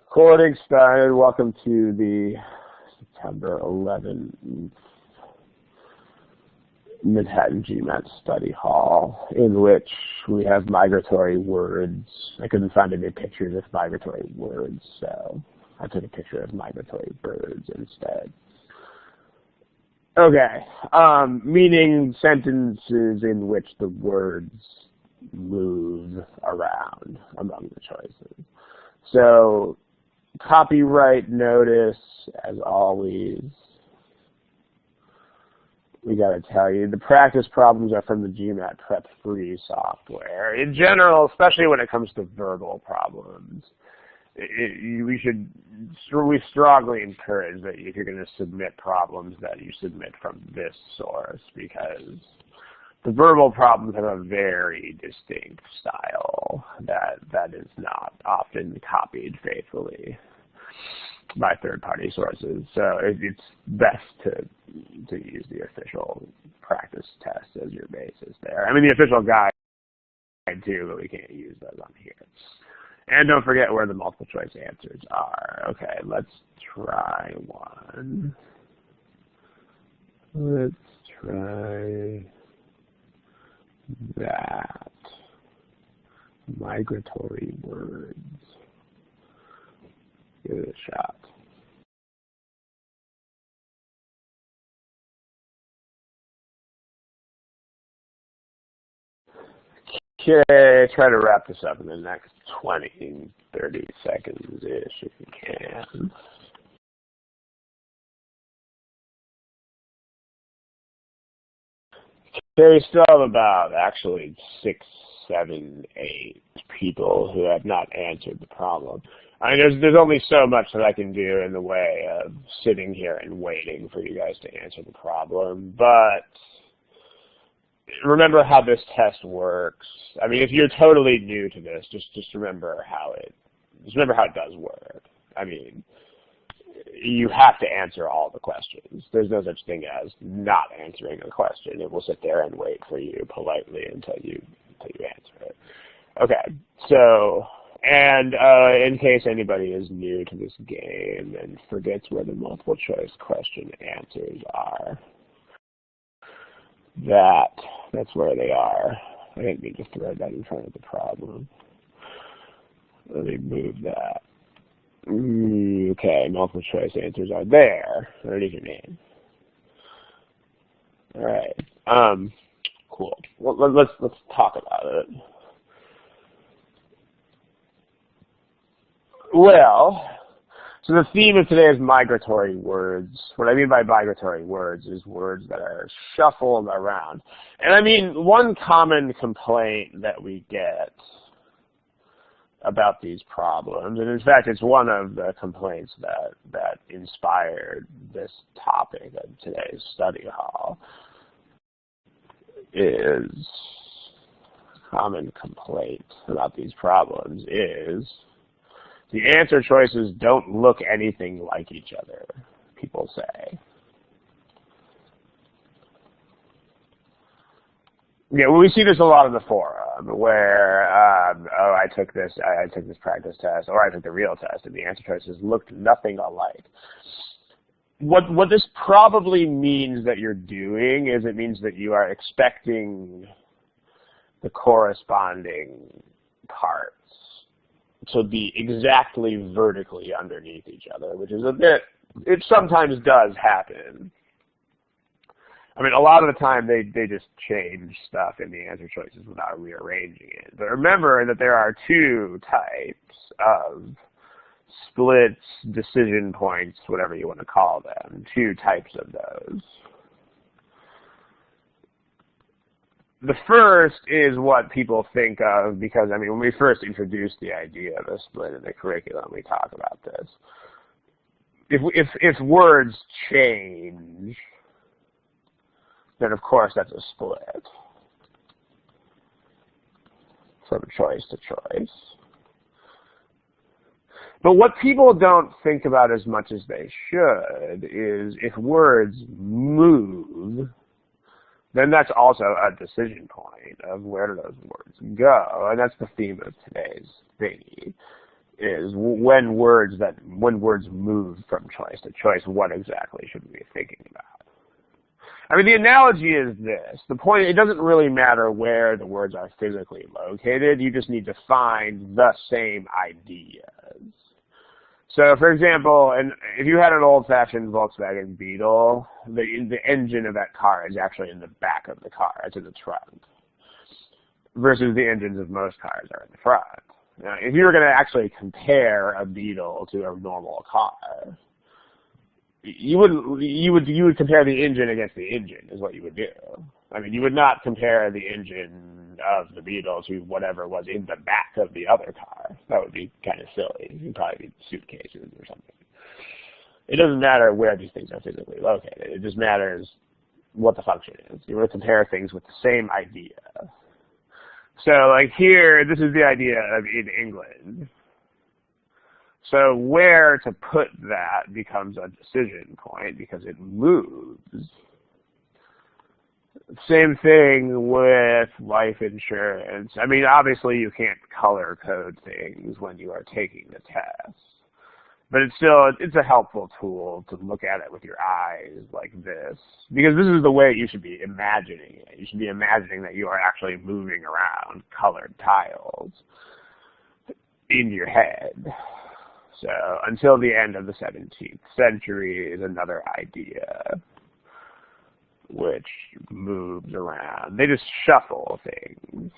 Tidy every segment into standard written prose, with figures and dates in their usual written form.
Recording started. Welcome to the September 11th Manhattan GMAT study hall, in which we have migratory words. I couldn't find any pictures of migratory words, so I took a picture of migratory birds instead. Okay, meaning sentences in which the words move around among the choices. So, copyright notice, as always. We got to tell you, the practice problems are from the gmatprep free software. In general, especially when it comes to verbal problems, we strongly encourage that if you're going to submit problems, that you submit from this source, because the verbal problems have a very distinct style that is not often copied faithfully by third-party sources. So it's best to use the official practice test as your basis there. I mean, the official guide too, but we can't use those on here. And don't forget where the multiple choice answers are. Okay, let's try one. Let's try that. Migratory words. Give it a shot. Okay, try to wrap this up in the next 20, 30 seconds-ish if you can. Okay, we still have about actually 6, 7, 8 people who have not answered the problem. I mean, there's only so much that I can do in the way of sitting here and waiting for you guys to answer the problem, but remember how this test works. I mean, if you're totally new to this, just remember how it does work. I mean, you have to answer all the questions. There's no such thing as not answering a question. It will sit there and wait for you politely until you answer it. Okay, so, and in case anybody is new to this game and forgets where the multiple choice question answers are, that's where they are. I didn't mean to throw that in front of the problem. Let me move that. Okay, multiple choice answers are there. Underneath your name. All right. Cool. Well, let's talk about it. Well, so the theme of today is migratory words. What I mean by migratory words is words that are shuffled around. And I mean, one common complaint that we get about these problems, and in fact it's one of the complaints that inspired this topic of today's study hall, is common complaint about these problems is the answer choices don't look anything like each other, people say. Yeah, well, we see this a lot in the forum, where oh, I took this practice test, or I took the real test, and the answer choices looked nothing alike. What this probably means that you're doing is it means that you are expecting the corresponding parts to be exactly vertically underneath each other, which is it sometimes does happen. I mean, a lot of the time they just change stuff in the answer choices without rearranging it. But remember that there are two types of splits, decision points, whatever you want to call them, two types of those. The first is what people think of, because, I mean, when we first introduced the idea of a split in the curriculum, we talk about this. If words change, then of course that's a split from choice to choice. But what people don't think about as much as they should is if words move, then that's also a decision point of where do those words go. And that's the theme of today's thingy, is when words move from choice to choice, what exactly should we be thinking about? I mean, the analogy is this. The point, it doesn't really matter where the words are physically located. You just need to find the same ideas. So, for example, if you had an old-fashioned Volkswagen Beetle, the engine of that car is actually in the back of the car. It's in the trunk. Versus the engines of most cars are in the front. Now, if you were going to actually compare a Beetle to a normal car, you would compare the engine against the engine is what you would do. I mean, you would not compare the engine of the Beetle to whatever was in the back of the other car. That would be kind of silly. You'd probably be suitcases or something. It doesn't matter where these things are physically located. It just matters what the function is. You want to compare things with the same idea. So, like here, this is the idea of in England. So where to put that becomes a decision point because it moves. Same thing with life insurance. I mean, obviously you can't color code things when you are taking the test. But it's a helpful tool to look at it with your eyes like this. Because this is the way you should be imagining it. You should be imagining that you are actually moving around colored tiles in your head. So until the end of the 17th century is another idea which moves around. They just shuffle things.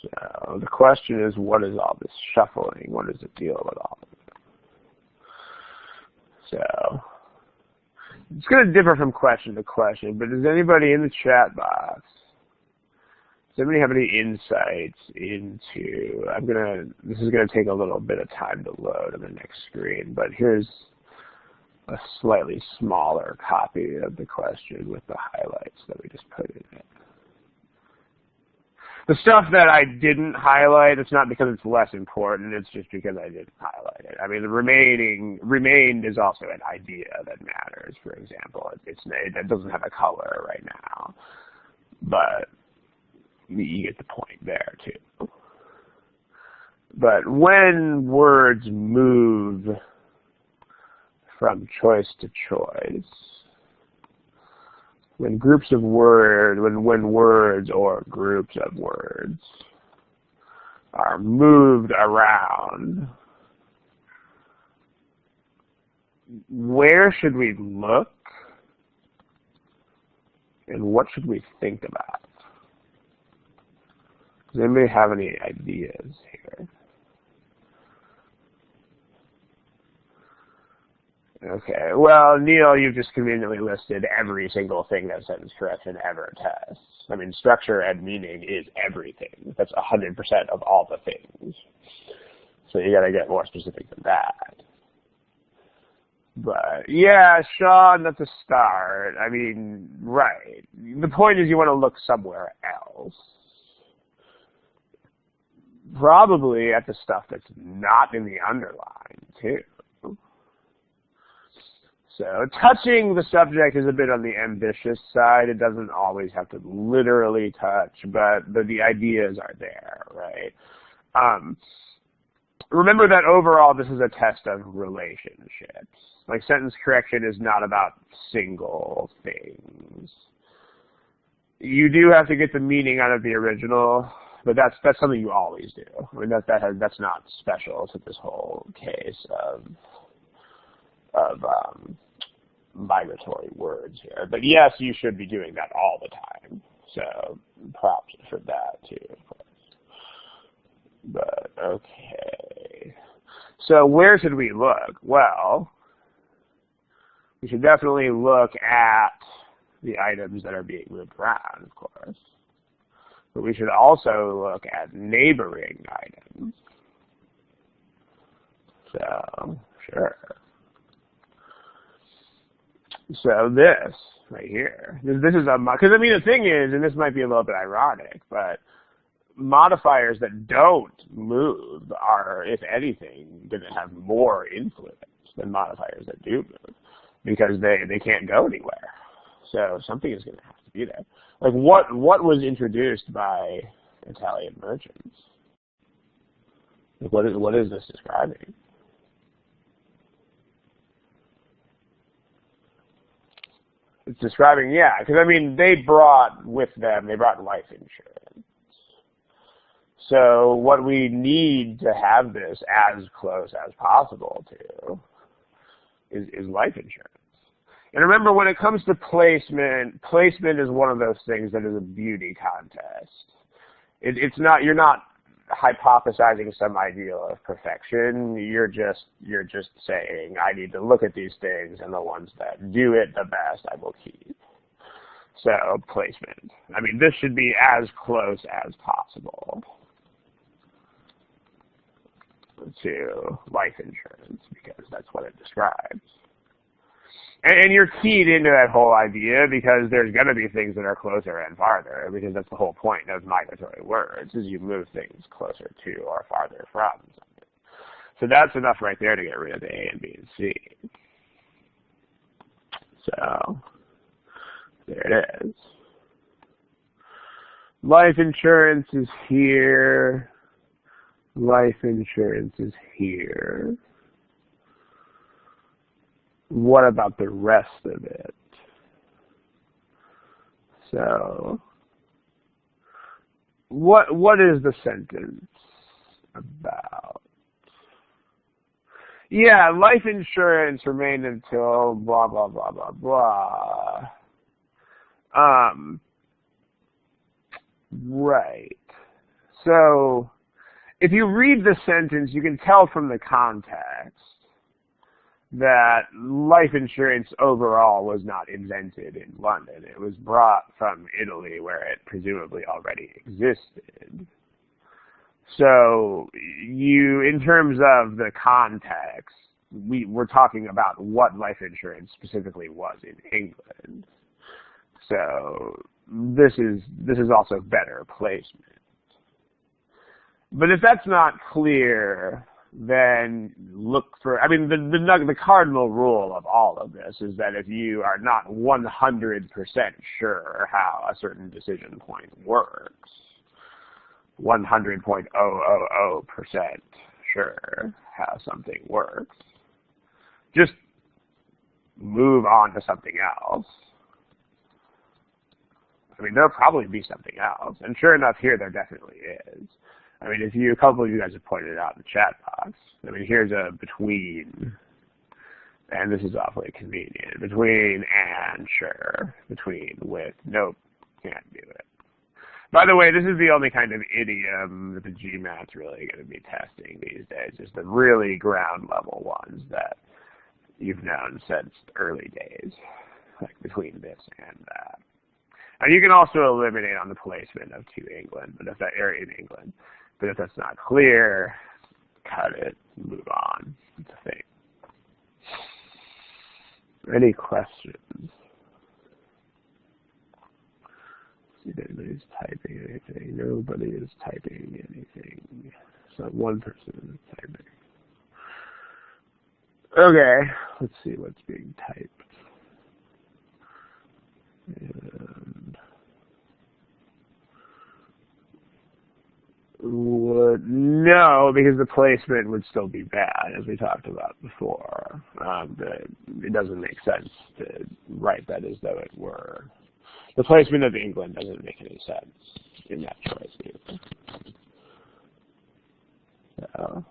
So the question is, what is all this shuffling? What is the deal with all of it? So it's going to differ from question to question, but does anybody in the chat box, does anybody have any insights into, this is going to take a little bit of time to load on the next screen, but here's a slightly smaller copy of the question with the highlights that we just put in it. The stuff that I didn't highlight, it's not because it's less important, it's just because I didn't highlight it. I mean, the remained is also an idea that matters, for example. It doesn't have a color right now, but you get the point there, too. But when words move from choice to choice, when groups of words, when words or groups of words are moved around, where should we look and what should we think about? Does anybody have any ideas here? Okay, well, Neil, you've just conveniently listed every single thing that sentence correction ever tests. I mean, structure and meaning is everything. That's 100% of all the things. So you got to get more specific than that. But, yeah, Sean, that's a start. I mean, right. The point is you want to look somewhere else. Probably at the stuff that's not in the underline, too. So touching the subject is a bit on the ambitious side. It doesn't always have to literally touch, but the ideas are there, right? Remember that overall this is a test of relationships. Like sentence correction is not about single things. You do have to get the meaning out of the original, but that's something you always do. I mean, that's not special to this whole case of migratory words here. But yes, you should be doing that all the time. So props for that too, of course. But okay. So where should we look? Well, we should definitely look at the items that are being moved around, of course. But we should also look at neighboring items. So, sure. So this right here, this is because I mean the thing is, and this might be a little bit ironic, but modifiers that don't move are, if anything, going to have more influence than modifiers that do move because they can't go anywhere. So something is going to have to be there. Like what was introduced by Italian merchants? What is this describing? It's describing, yeah, because I mean, they brought life insurance. So what we need to have this as close as possible to is life insurance. And remember, when it comes to placement is one of those things that is a beauty contest. It's not, you're not hypothesizing some ideal of perfection. You're just saying, I need to look at these things, and the ones that do it the best I will keep. So placement. I mean, this should be as close as possible to life insurance, because that's what it describes. And you're keyed into that whole idea because there's going to be things that are closer and farther, because that's the whole point of migratory words, is you move things closer to or farther from something. So that's enough right there to get rid of the A and B and C. So there it is. Life insurance is here. Life insurance is here. What about the rest of it? So, what is the sentence about? Yeah, life insurance remained until blah, blah, blah, blah, blah. Right. So, if you read the sentence, you can tell from the context that life insurance overall was not invented in London. It was brought from Italy, where it presumably already existed. So in terms of the context, we're talking about what life insurance specifically was in England. So this is also better placement. But if that's not clear, then look for, I mean, the cardinal rule of all of this is that if you are not 100% sure how a certain decision point works, 100.000% sure how something works, just move on to something else. I mean, there'll probably be something else. And sure enough, here there definitely is. I mean, a couple of you guys have pointed it out in the chat box. I mean, here's a between, and this is awfully convenient. Between and sure. Between with nope, can't do it. By the way, this is the only kind of idiom that the GMAT's really going to be testing these days, just the really ground level ones that you've known since early days, like between this and that. And you can also eliminate on the placement of to England, but if that area in England. But if that's not clear, cut it, move on. It's a thing. Any questions? See if anybody's typing anything. Nobody is typing anything. So one person is typing. Okay, let's see what's being typed. And no, because the placement would still be bad, as we talked about before. It doesn't make sense to write that as though it were. The placement of England doesn't make any sense in that choice either. So,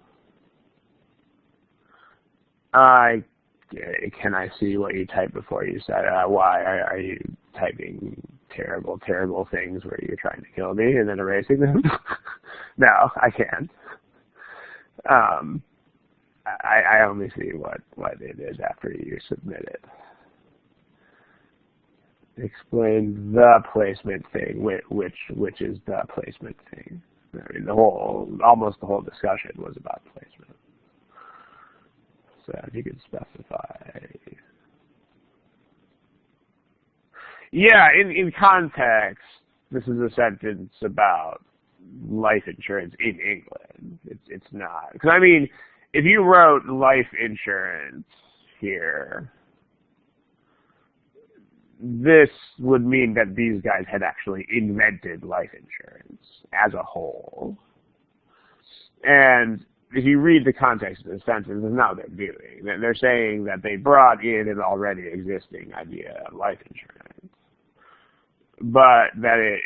can I see what you typed before you said, why are you typing terrible, terrible things where you're trying to kill me and then erasing them? No, I can't. I only see what it is after you submit it. Explain the placement thing, which is the placement thing. I mean, almost the whole discussion was about placement. So if you could specify. Yeah, in context, this is a sentence about life insurance in England. It's not. Because, I mean, if you wrote life insurance here, this would mean that these guys had actually invented life insurance as a whole. And if you read the context of the sentence, it's not what they're doing. They're saying that they brought in an already existing idea of life insurance, but that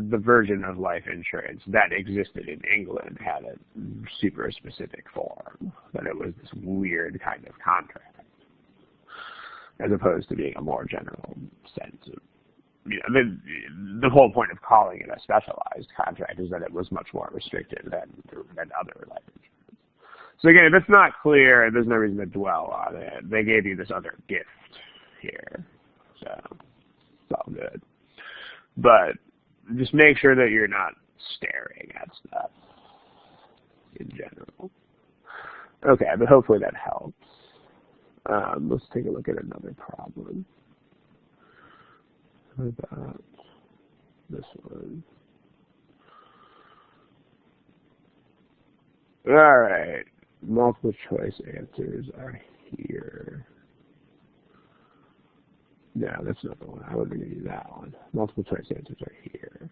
the version of life insurance that existed in England had a super specific form, that it was this weird kind of contract, as opposed to being a more general sense of, the whole point of calling it a specialized contract is that it was much more restricted than other life insurance. So again, if it's not clear, there's no reason to dwell on it. They gave you this other gift here, so it's all good. But just make sure that you're not staring at stuff in general. Okay, but hopefully that helps. Let's take a look at another problem. How about this one? All right, multiple choice answers are here. No, that's not the one. I wasn't going to do that one. Multiple choice answers are here.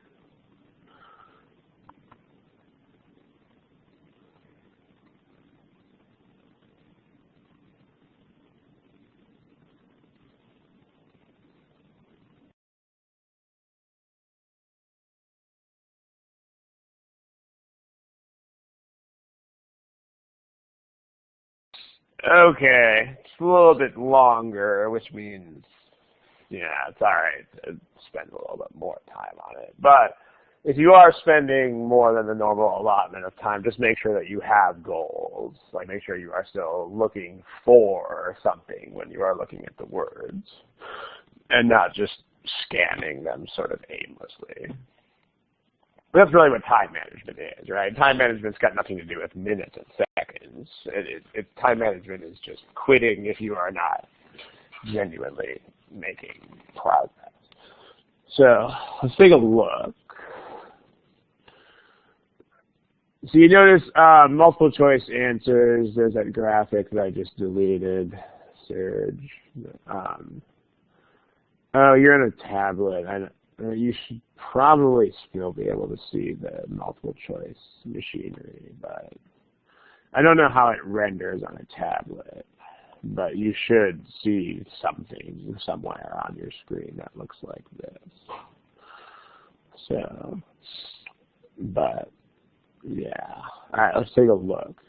Okay, it's a little bit longer, which means, it's all right to spend a little bit more time on it. But if you are spending more than the normal allotment of time, just make sure that you have goals. Like, make sure you are still looking for something when you are looking at the words, and not just scanning them sort of aimlessly. That's really what time management is, right? Time management's got nothing to do with minutes and seconds. Time management is just quitting if you are not genuinely making progress. So let's take a look. So you notice multiple choice answers. There's that graphic that I just deleted. Surge. Oh, you're on a tablet. You should probably still be able to see the multiple choice machinery, but I don't know how it renders on a tablet, but you should see something somewhere on your screen that looks like this. So, but yeah. All right, let's take a look.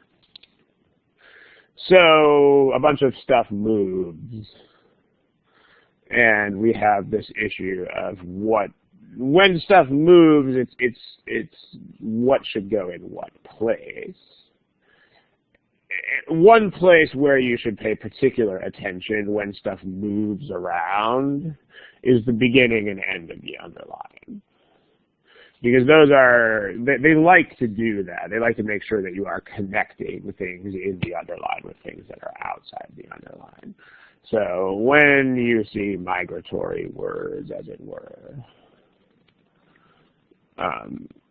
So a bunch of stuff moves. And we have this issue of when stuff moves, it's what should go in what place. One place where you should pay particular attention when stuff moves around is the beginning and end of the underline. Because those are, they like to do that. They like to make sure that you are connecting things in the underline with things that are outside the underline. So when you see migratory words, as it were,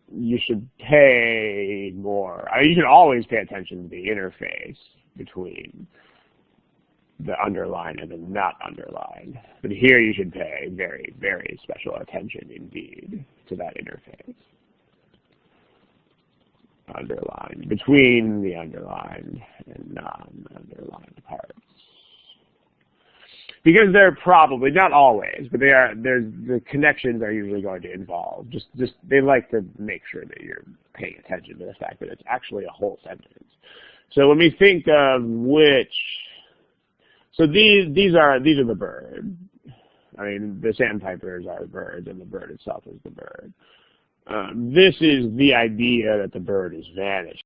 you should pay more. I mean, you should always pay attention to the interface between the underline and the not underlined. But here you should pay very, very special attention indeed to that interface. Underlined, between the underlined and non-underlined parts. Because they're probably, not always, but the connections are usually going to involve. They like to make sure that you're paying attention to the fact that it's actually a whole sentence. So when we think of so these are the bird. I mean, the sandpipers are birds, and the bird itself is the bird. This is the idea that the bird is vanishing.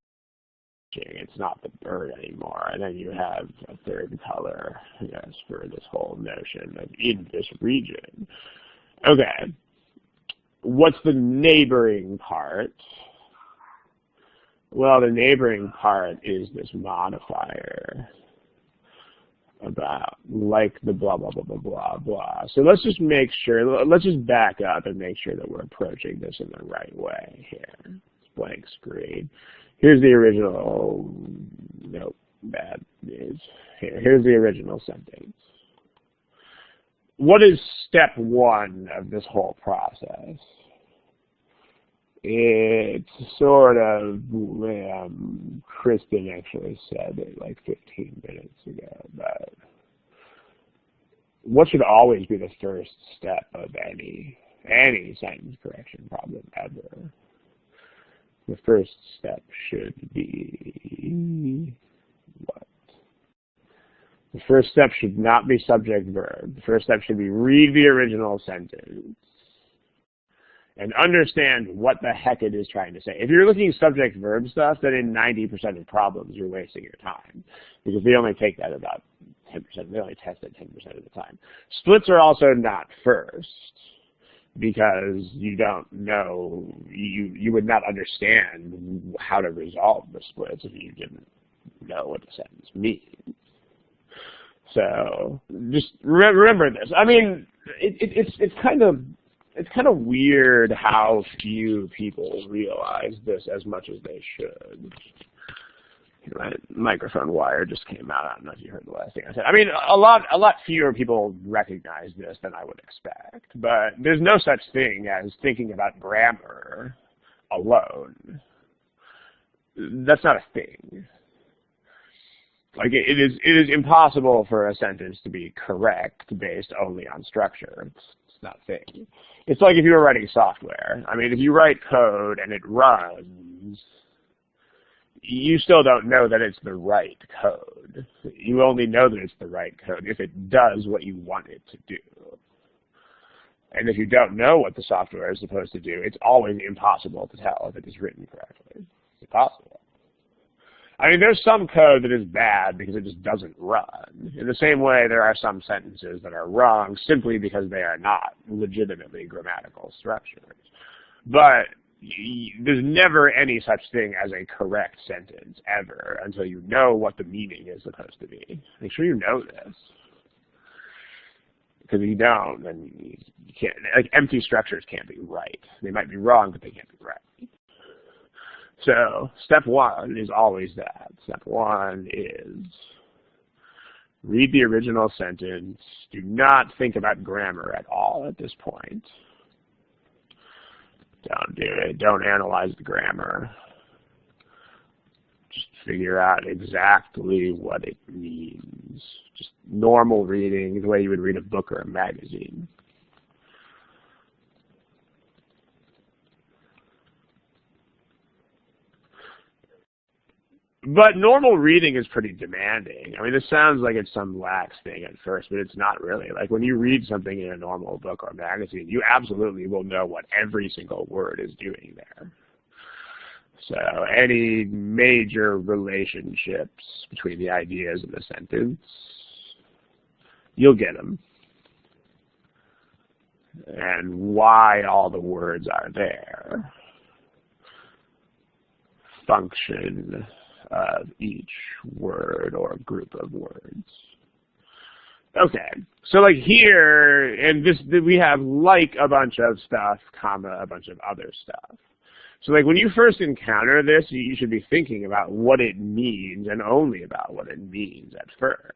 It's not the bird anymore. And then you have a third color, yes, for this whole notion of in this region. Okay. What's the neighboring part? Well, the neighboring part is this modifier about like the blah, blah, blah, blah, blah, blah. So let's just make sure, let's just back up and make sure that we're approaching this in the right way here. It's blank screen. Here's the original, nope, bad news. Here's the original sentence. What is step one of this whole process? It's sort of Kristen actually said it like 15 minutes ago, but what should always be the first step of any sentence correction problem ever? The first step should be what? The first step should not be subject-verb. The first step should be read the original sentence and understand what the heck it is trying to say. If you're looking at subject-verb stuff, then in 90% of problems, you're wasting your time because they only take that about 10%. They only test it 10% of the time. Splits are also not first because you don't know, you would not understand how to resolve the splits if you didn't know what the sentence means. So just remember this. I mean, it's kind of weird how few people realize this as much as they should. My microphone wire just came out. I don't know if you heard the last thing I said. I mean, a lot fewer people recognize this than I would expect. But there's no such thing as thinking about grammar alone. That's not a thing. Like it is impossible for a sentence to be correct based only on structure. It's not a thing. It's like if you were writing software. I mean, if you write code and it runs, you still don't know that it's the right code. You only know that it's the right code if it does what you want it to do. And if you don't know what the software is supposed to do, it's always impossible to tell if it is written correctly. It's impossible. I mean, there's some code that is bad because it just doesn't run. In the same way, there are some sentences that are wrong simply because they are not legitimately grammatical structures. But there's never any such thing as a correct sentence, ever, until you know what the meaning is supposed to be. Make sure you know this. Because if you don't, then you can't, like, empty structures can't be right. They might be wrong, but they can't be right. So, step one is always that. Step one is read the original sentence. Do not think about grammar at all at this point. Don't do it. Don't analyze the grammar. Just figure out exactly what it means. Just normal reading, the way you would read a book or a magazine. But normal reading is pretty demanding. I mean, this sounds like it's some lax thing at first, but it's not really. Like when you read something in a normal book or magazine, you absolutely will know what every single word is doing there. So any major relationships between the ideas in the sentence, you'll get them. And why all the words are there. Function of each word or group of words. Okay, so like here, and this we have like a bunch of stuff, comma, a bunch of other stuff. So like when you first encounter this, you should be thinking about what it means and only about what it means at first.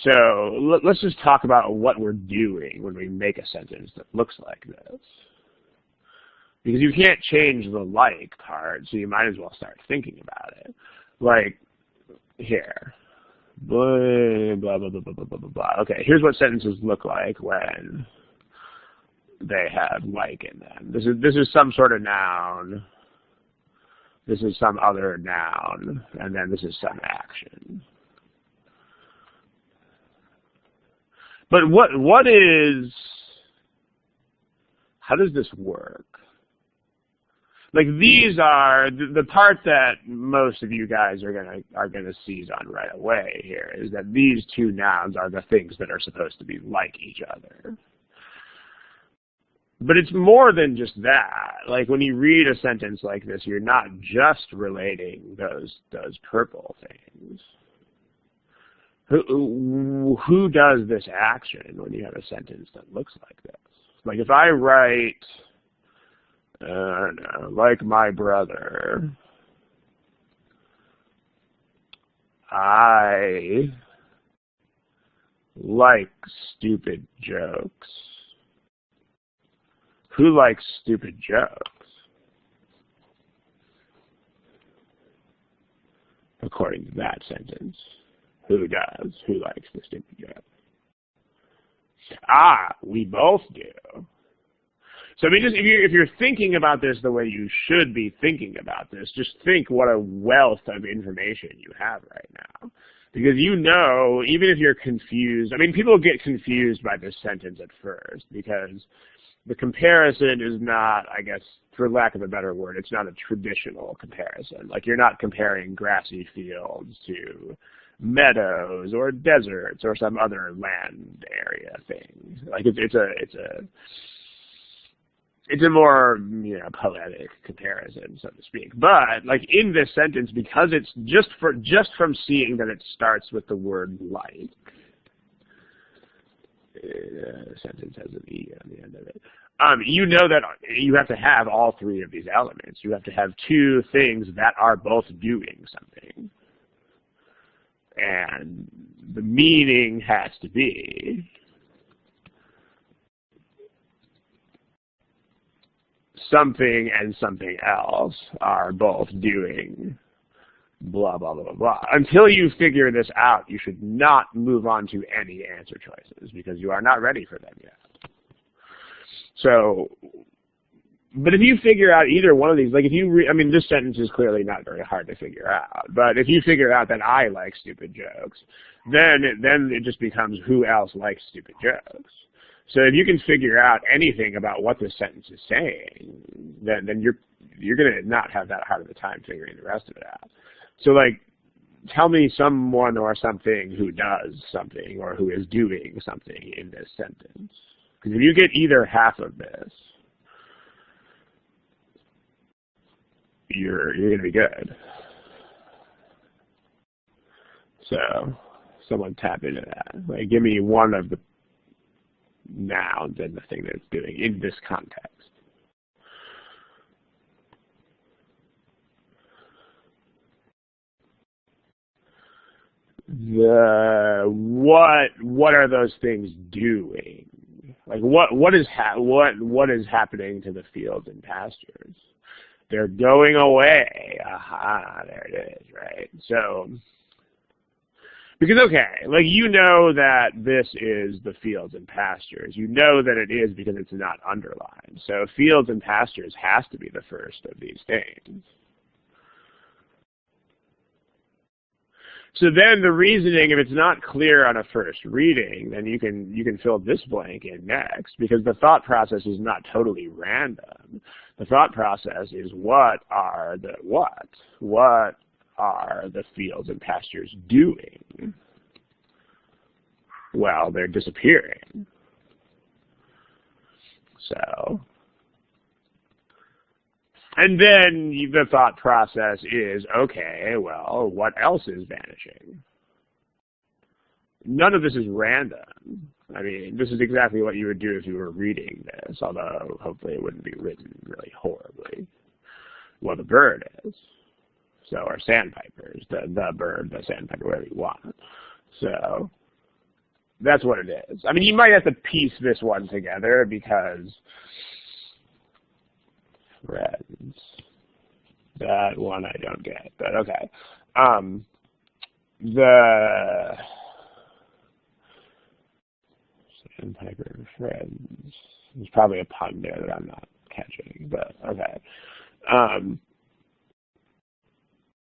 So let's just talk about what we're doing when we make a sentence that looks like this. Because you can't change the like part, so you might as well start thinking about it. Like, here. Blah, blah, blah, blah, blah, blah, blah, blah. Okay, here's what sentences look like when they have like in them. This is some sort of noun. This is some other noun. And then this is some action. But what is, how does this work? Like these are the part that most of you guys are gonna seize on right away here is that these two nouns are the things that are supposed to be like each other. But it's more than just that. Like when you read a sentence like this, you're not just relating those purple things. Who does this action when you have a sentence that looks like this? Like if I write, I don't know, like my brother, I like stupid jokes. Who likes stupid jokes? according to that sentence. Who does? Who likes the stupid joke? Ah, we both do. So I mean, just if you're thinking about this the way you should be thinking about this, just think what a wealth of information you have right now. Because you know, even if you're confused, I mean, people get confused by this sentence at first because the comparison is not, I guess, for lack of a better word, it's not a traditional comparison. Like you're not comparing grassy fields to meadows or deserts or some other land area thing. Like it's a more, you know, poetic comparison, so to speak. But like in this sentence, because it's just from seeing that it starts with the word like, the sentence has an E on the end of it. You know that you have to have all three of these elements. You have to have two things that are both doing something. And the meaning has to be something and something else are both doing blah, blah, blah, blah, blah. Until you figure this out, you should not move on to any answer choices because you are not ready for them yet. So, but if you figure out either one of these, like if you, I mean, this sentence is clearly not very hard to figure out, but if you figure out that I like stupid jokes, then it just becomes who else likes stupid jokes. So if you can figure out anything about what this sentence is saying, then you're going to not have that hard of a time figuring the rest of it out. So like, tell me someone or something who does something or who is doing something in this sentence. Because if you get either half of this, you're going to be good. So someone tap into that. Like, give me one of the nouns and the thing that it's doing in this context. What are those things doing? Like what is happening to the fields and pastures? They're going away. Aha, there it is, right? So because okay, like you know that this is the fields and pastures. You know that it is because it's not underlined. So fields and pastures has to be the first of these things. So then the reasoning, if it's not clear on a first reading, then you can fill this blank in next, because the thought process is not totally random. The thought process is what are the fields and pastures doing? Well, they're disappearing. So, and then the thought process is, okay, well, what else is vanishing? None of this is random. I mean, this is exactly what you would do if you were reading this, although hopefully it wouldn't be written really horribly. Well, the bird is. So are sandpipers, the bird, the sandpiper, whatever you want. So that's what it is. I mean, you might have to piece this one together because friends. That one I don't get, but okay. The sandpiper friends. There's probably a pun there that I'm not catching, but okay.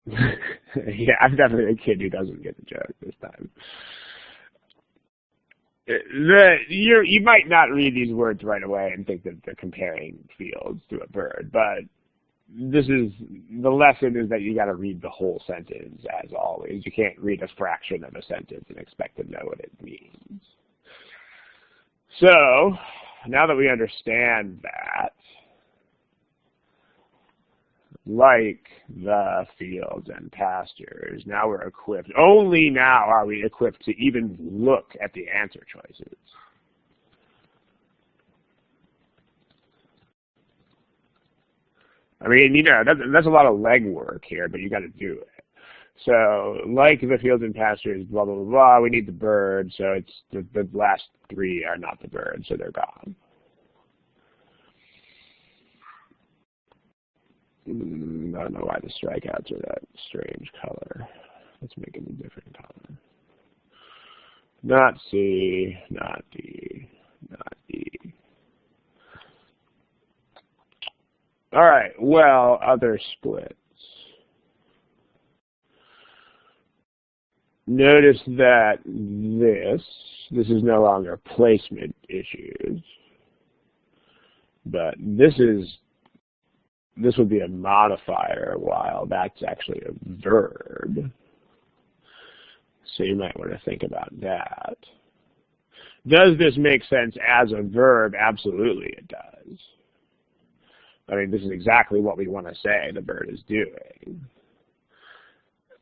Yeah, I'm definitely a kid who doesn't get the joke this time. You might not read these words right away and think that they're comparing fields to a bird, but this is the lesson is that you got to read the whole sentence as always. You can't read a fraction of a sentence and expect to know what it means. So now that we understand that, like the fields and pastures, now we're equipped. Only now are we equipped to even look at the answer choices. I mean, you know, that's a lot of legwork here, but you got to do it. So, like the fields and pastures, blah, blah, blah, blah, we need the bird, so it's the last three are not the bird, so they're gone. I don't know why the strikeouts are that strange color. Let's make it a different color. Not C, not D, not E. All right, well, other splits. Notice that this is no longer placement issues, but this would be a modifier while that's actually a verb. So you might want to think about that. Does this make sense as a verb? Absolutely it does. I mean, this is exactly what we want to say the bird is doing.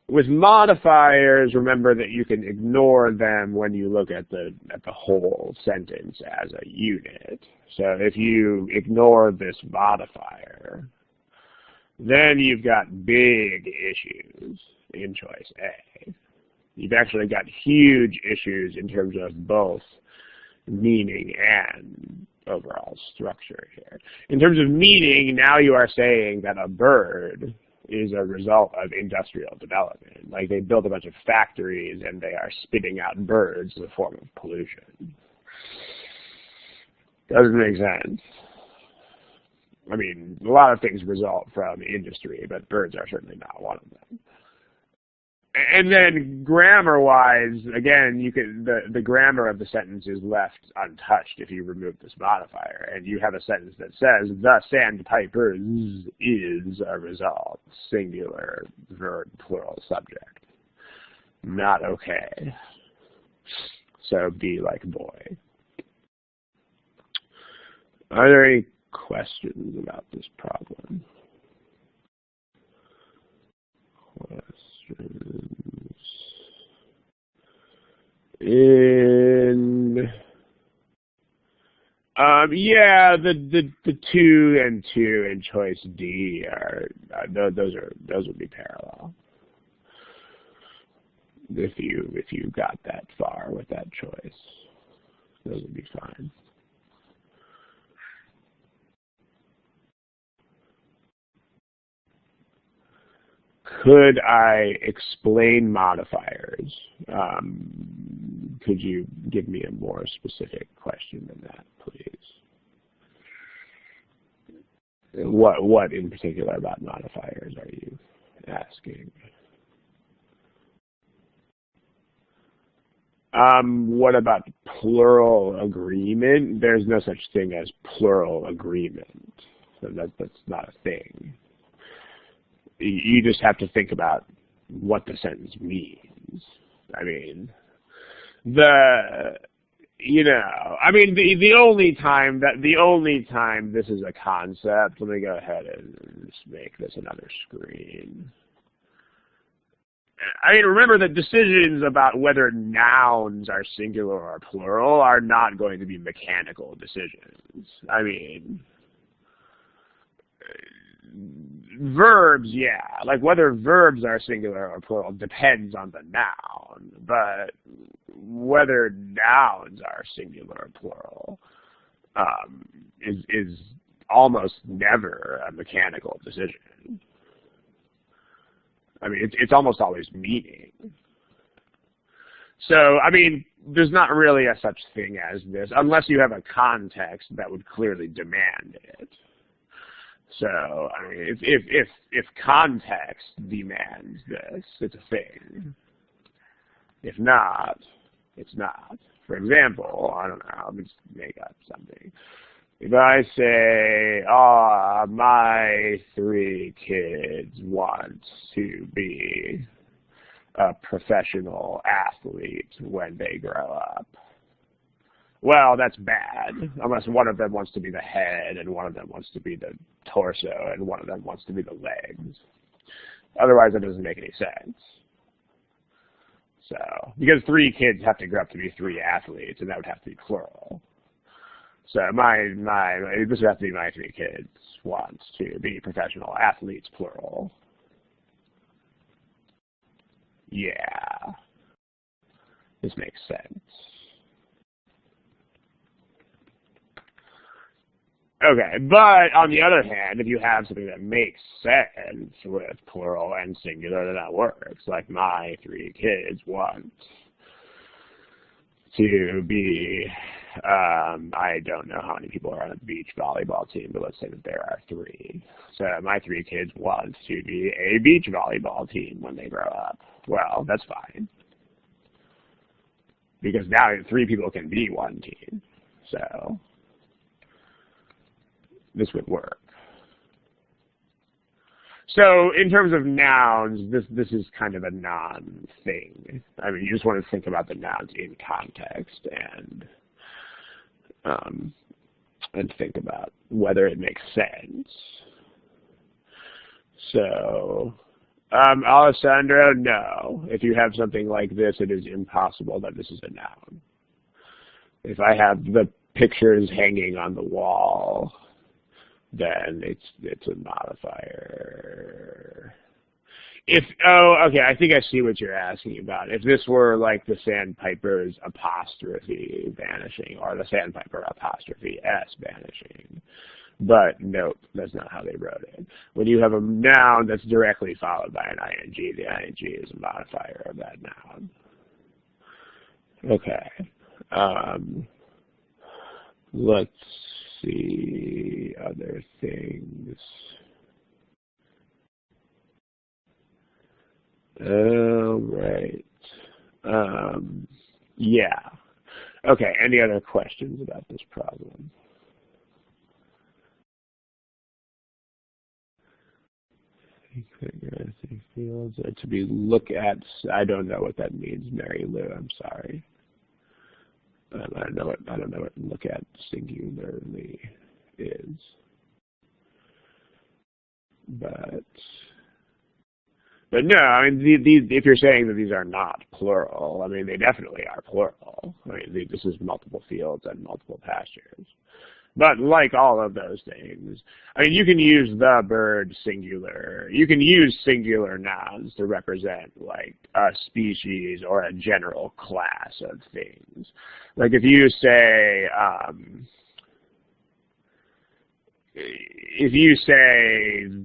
With modifiers, remember that you can ignore them when you look at the whole sentence as a unit. So if you ignore this modifier, then you've got big issues in choice A. You've actually got huge issues in terms of both meaning and overall structure here. In terms of meaning, now you are saying that a bird is a result of industrial development. Like they built a bunch of factories and they are spitting out birds in the form of pollution. Doesn't make sense. I mean, a lot of things result from industry, but birds are certainly not one of them. And then grammar-wise, again, you can the grammar of the sentence is left untouched if you remove this modifier, and you have a sentence that says the sandpiper is a result, singular verb, plural subject. Not okay. So be like boy. Are there any questions about this problem? Yeah, the 2 and 2 in choice D are those would be parallel. If you got that far with that choice, those would be fine. Could I explain modifiers? Could you give me a more specific question than that, please? What in particular about modifiers are you asking? What about plural agreement? There's no such thing as plural agreement. So that's not a thing. You just have to think about what the sentence means. I mean, the only time this is a concept, let me go ahead and just make this another screen. I mean, remember that decisions about whether nouns are singular or plural are not going to be mechanical decisions. I mean, verbs, yeah, like whether verbs are singular or plural depends on the noun, but whether nouns are singular or plural is almost never a mechanical decision. I mean, it's almost always meaning. So, I mean, there's not really a such thing as this, unless you have a context that would clearly demand it. So, I mean, if context demands this, it's a thing. If not, it's not. For example, I don't know, let me just make up something. If I say, my 3 kids want to be a professional athlete when they grow up. Well, that's bad, unless one of them wants to be the head, and one of them wants to be the torso, and one of them wants to be the legs. Otherwise, that doesn't make any sense. So, because 3 kids have to grow up to be 3 athletes, and that would have to be plural. So this would have to be my 3 kids want to be professional athletes, plural. Yeah, this makes sense. Okay, but on the other hand, if you have something that makes sense with plural and singular, then that works. Like my 3 kids want to be, I don't know how many people are on a beach volleyball team, but let's say that there are 3. So my 3 kids want to be a beach volleyball team when they grow up. Well, that's fine. Because now 3 people can be one team. So this would work. So in terms of nouns, this is kind of a non-thing. I mean, you just want to think about the nouns in context and think about whether it makes sense. So, Alessandro, no. If you have something like this, it is impossible that this is a noun. If I have the pictures hanging on the wall, then it's a modifier. Okay, I think I see what you're asking about. If this were like the Sandpiper's apostrophe vanishing or the Sandpiper apostrophe S vanishing. But nope, that's not how they wrote it. When you have a noun that's directly followed by an ing, the ing is a modifier of that noun. Okay. Let's see other things. Right. Yeah. Okay, any other questions about this problem? Fields are to be look at. I don't know what that means, Mary Lou. I'm sorry. I don't know what look at singularly is. But no, I mean, if you're saying that these are not plural, I mean, they definitely are plural. I mean, this is multiple fields and multiple pastures. But like all of those things, I mean, you can use the bird singular. You can use singular nouns to represent like a species or a general class of things. Like if you say,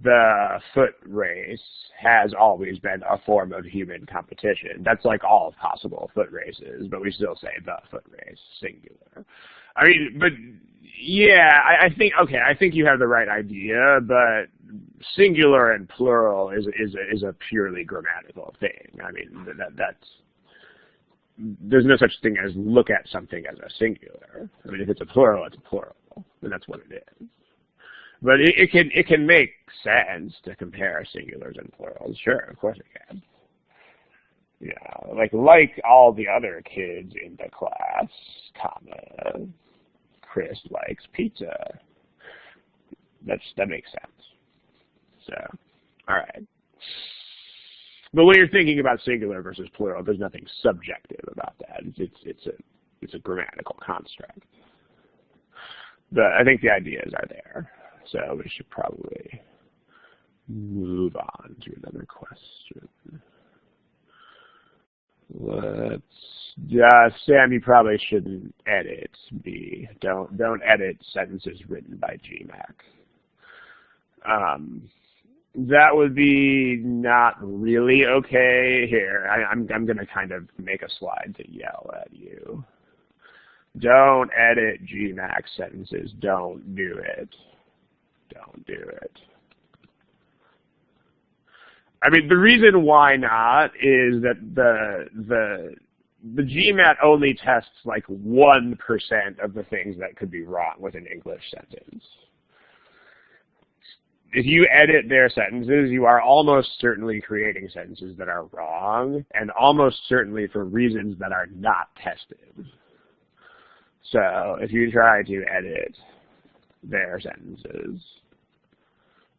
the foot race has always been a form of human competition, that's like all possible foot races, but we still say the foot race, singular. I mean, but yeah, I think you have the right idea, but singular and plural is a purely grammatical thing. I mean, that's there's no such thing as look at something as a singular. I mean, if it's a plural, it's a plural, and that's what it is. But it can make sense to compare singulars and plurals. Sure, of course it can. Yeah, like all the other kids in the class, comma, Chris likes pizza. That makes sense. So, all right. But when you're thinking about singular versus plural, there's nothing subjective about that. It's a grammatical construct. But I think the ideas are there. So we should probably move on to another question. Sam, you probably shouldn't edit B. Don't edit sentences written by GMAT. That would be not really okay. Here, I'm going to kind of make a slide to yell at you. Don't edit GMAT sentences. Don't do it. Don't do it. I mean, the reason why not is that the GMAT only tests like 1% of the things that could be wrong with an English sentence. If you edit their sentences, you are almost certainly creating sentences that are wrong, and almost certainly for reasons that are not tested. So if you try to edit their sentences,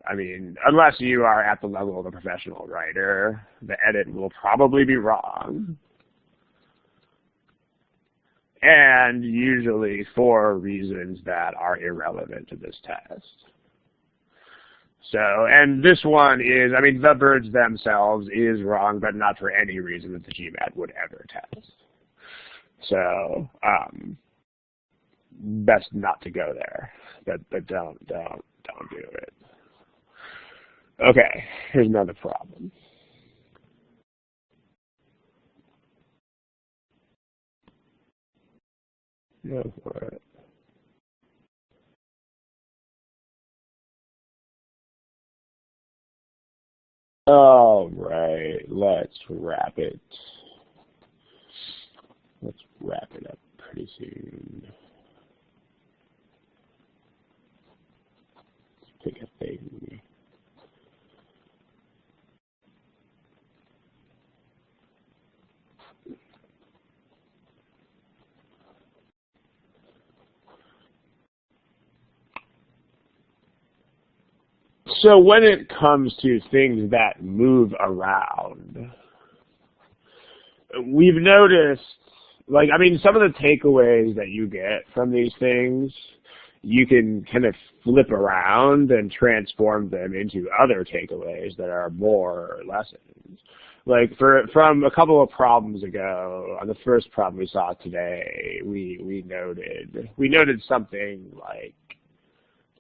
I mean, unless you are at the level of a professional writer, the edit will probably be wrong. And usually for reasons that are irrelevant to this test. So, and this one is, I mean, the birds themselves is wrong, but not for any reason that the GMAT would ever test. So, best not to go there. But don't do it. Okay, here's another problem. Go for it. All right, let's wrap it. Let's wrap it up pretty soon. Let's pick a thing. So when it comes to things that move around, we've noticed, like, I mean, some of the takeaways that you get from these things, you can kind of flip around and transform them into other takeaways that are more lessons. Like from a couple of problems ago, on the first problem we saw today, we noted something like,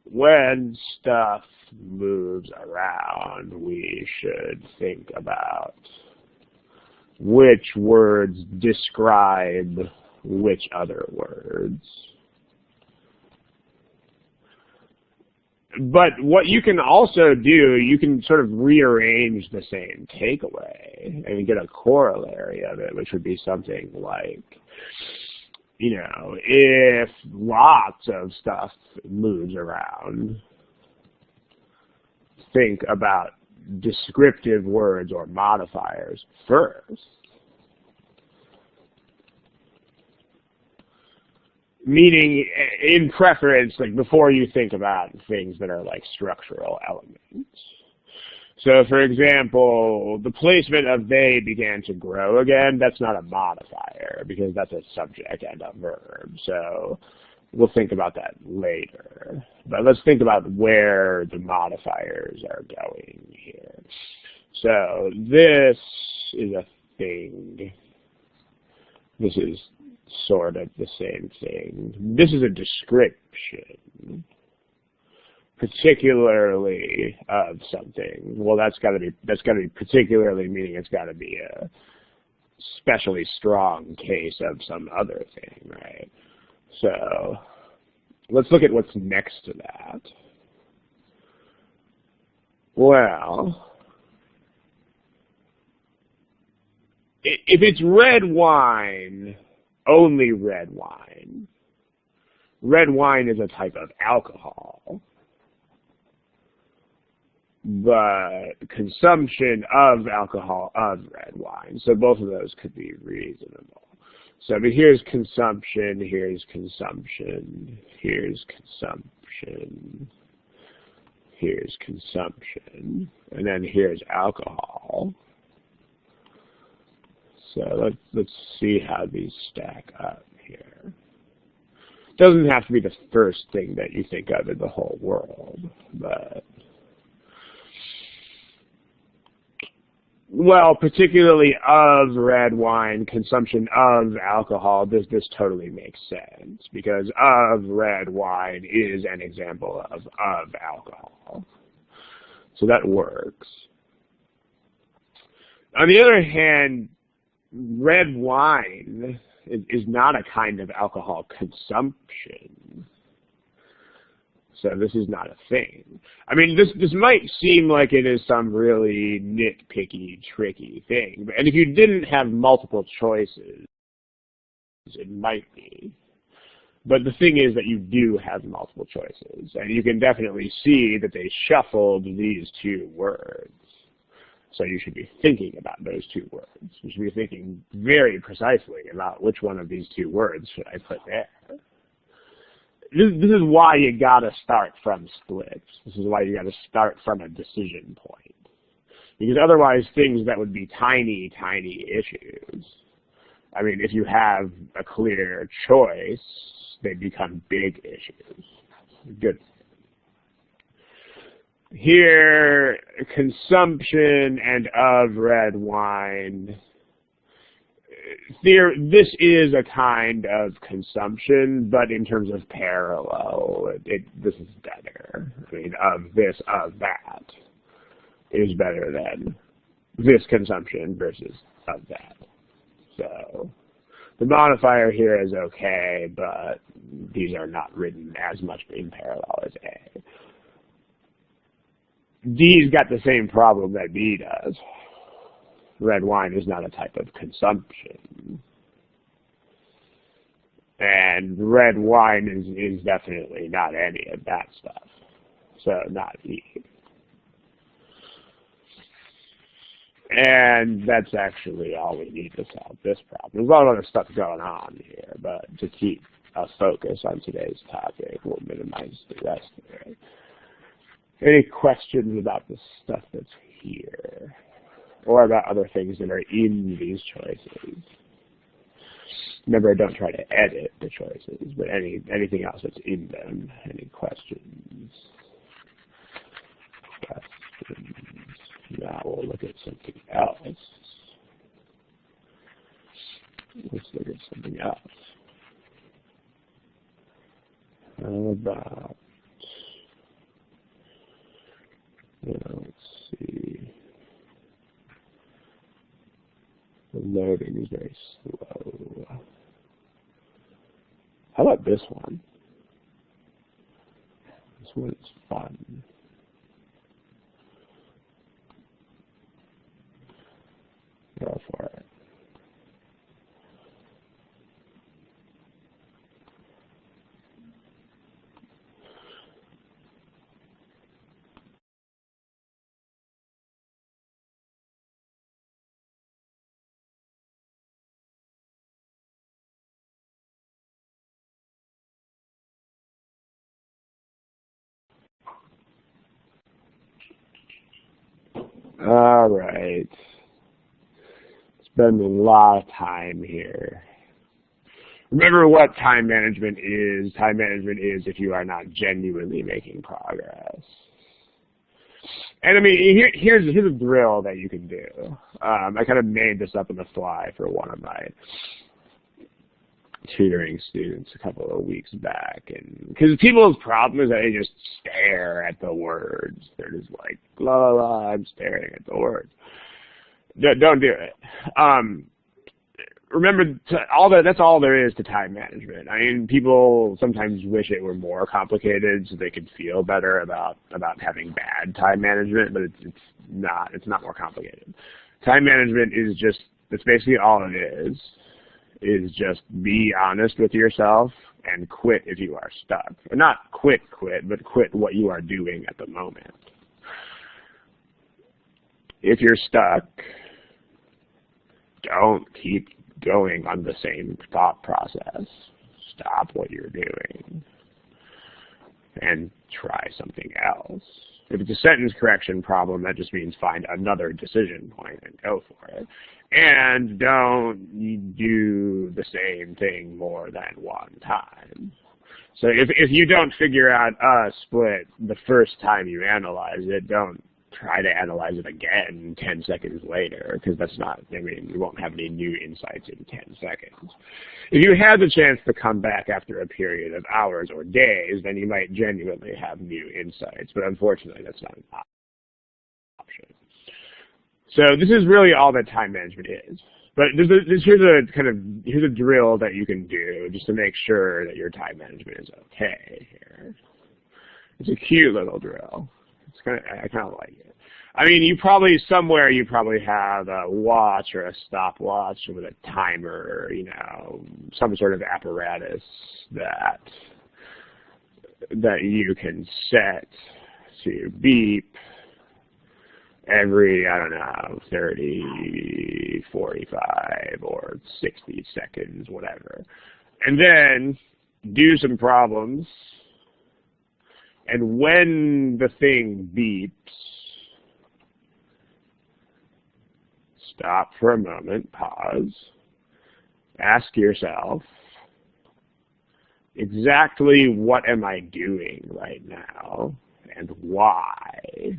when stuff moves around, we should think about which words describe which other words. But what you can also do, you can sort of rearrange the same takeaway and get a corollary of it, which would be something like, you know, if lots of stuff moves around, think about descriptive words or modifiers first. Meaning, in preference, like before you think about things that are like structural elements. So, for example, the placement of they began to grow again, that's not a modifier because that's a subject and a verb. So we'll think about that later. But let's think about where the modifiers are going here. So this is a thing. This is sort of the same thing. This is a description, particularly of something. Well, that's got to be particularly, meaning it's got to be a especially strong case of some other thing, right? So let's look at what's next to that. Well, if it's red wine, only red wine. Red wine is a type of alcohol, but consumption of alcohol of red wine. So both of those could be reasonable. So but here's consumption, here's consumption, here's consumption, here's consumption, and then here's alcohol. So let's see how these stack up here. Doesn't have to be the first thing that you think of in the whole world, but well, particularly of red wine, consumption of alcohol, this totally makes sense because of red wine is an example of alcohol. So that works. On the other hand, red wine is not a kind of alcohol consumption. So this is not a thing. I mean, this might seem like it is some really nitpicky, tricky thing. And if you didn't have multiple choices, it might be. But the thing is that you do have multiple choices. And you can definitely see that they shuffled these two words. So you should be thinking about those two words. You should be thinking very precisely about which one of these two words should I put there. This is why you gotta start from splits. This is why you gotta start from a decision point. Because otherwise things that would be tiny, tiny issues, I mean, if you have a clear choice, they become big issues. Good. Here, consumption and of red wine, this is a kind of consumption, but in terms of parallel, this is better. I mean, of this, of that is better than this consumption versus of that. So the modifier here is okay, but these are not written as much in parallel as A. D's got the same problem that B does. Red wine is not a type of consumption. And red wine is definitely not any of that stuff. So not E. And that's actually all we need to solve this problem. There's a lot of other stuff going on here, but to keep a focus on today's topic, we'll minimize the rest of it. Any questions about the stuff that's here? Or about other things that are in these choices? Remember, don't try to edit the choices, but anything else that's in them. Any questions? Now we'll look at something else. Let's look at something else. How about, let's see. The loading is very slow. How about this one? This one is fun. Go for it. All right. Spend a lot of time here. Remember what time management is. Time management is if you are not genuinely making progress. And I mean, here's a drill that you can do. I kind of made this up on the fly for one of my tutoring students a couple of weeks back, and because people's problem is that they just stare at the words. They're just like, la la la, I'm staring at the words. Don't do it. Remember, that's all there is to time management. I mean, people sometimes wish it were more complicated so they could feel better about having bad time management, but it's not. It's not more complicated. Time management is that's basically all it is just be honest with yourself and quit if you are stuck. Or not quit, but quit what you are doing at the moment. If you're stuck, don't keep going on the same thought process. Stop what you're doing and try something else. If it's a sentence correction problem, that just means find another decision point and go for it. And don't do the same thing more than one time. So if you don't figure out a split the first time you analyze it, don't try to analyze it again 10 seconds later, because that's not, I mean, you won't have any new insights in 10 seconds. If you had the chance to come back after a period of hours or days, then you might genuinely have new insights, but unfortunately that's not an option. So this is really all that time management is. But here's a drill that you can do just to make sure that your time management is okay here. It's a cute little drill. I kind of like it. I mean, you probably have a watch or a stopwatch with a timer, some sort of apparatus that you can set to beep every, 30, 45, or 60 seconds, whatever. And then do some problems. And when the thing beeps, stop for a moment, pause, ask yourself, exactly what am I doing right now and why?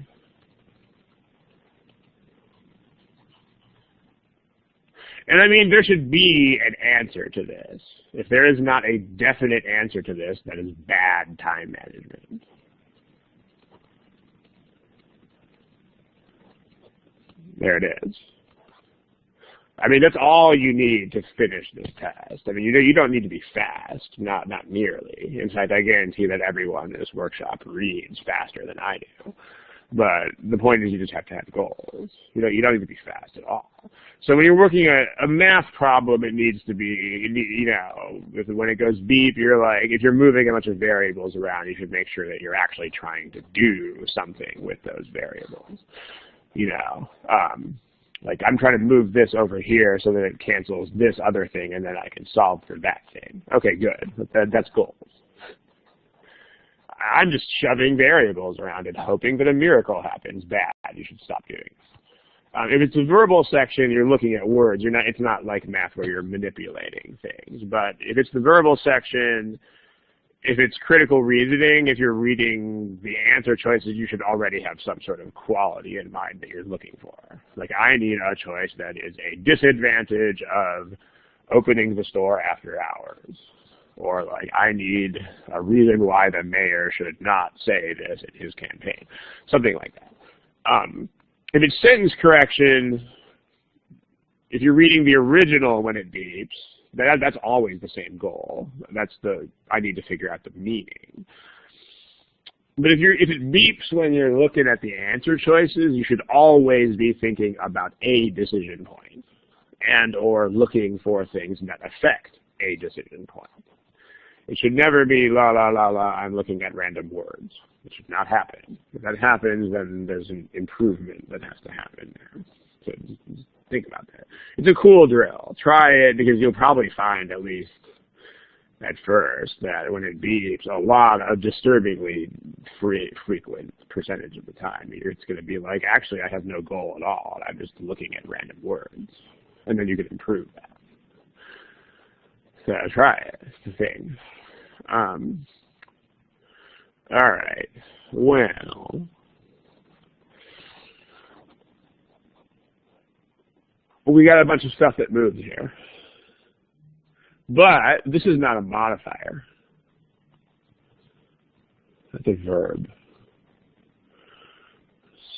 And I mean, there should be an answer to this. If there is not a definite answer to this, that is bad time management. There it is. I mean, that's all you need to finish this test. I mean, you don't need to be fast, not nearly. In fact, I guarantee that everyone in this workshop reads faster than I do. But the point is, you just have to have goals. You don't need to be fast at all. So when you're working a math problem, it needs to be, when it goes beep, you're like, if you're moving a bunch of variables around, you should make sure that you're actually trying to do something with those variables. Like I'm trying to move this over here so that it cancels this other thing, and then I can solve for that thing. Okay, good. That's goals. I'm just shoving variables around and hoping that a miracle happens. Bad. You should stop doing it. If it's a verbal section, you're looking at words. It's not like math where you're manipulating things. But if it's the verbal section, if it's critical reasoning, if you're reading the answer choices, you should already have some sort of quality in mind that you're looking for. Like, I need a choice that is a disadvantage of opening the store after hours. Or, like, I need a reason why the mayor should not say this in his campaign. Something like that. If it's sentence correction, if you're reading the original when it beeps, that's always the same goal. I need to figure out the meaning. But if it beeps when you're looking at the answer choices, you should always be thinking about a decision point and or looking for things that affect a decision point. It should never be la la la la, I'm looking at random words. It should not happen. If that happens, then there's an improvement that has to happen there. So just think about that. It's a cool drill. Try it because you'll probably find, at least at first, that when it beeps, a lot of disturbingly frequent percentage of the time, it's going to be like, actually, I have no goal at all. I'm just looking at random words. And then you can improve that. So try it. It's the thing. All right. Well, we got a bunch of stuff that moves here. But this is not a modifier. That's a verb.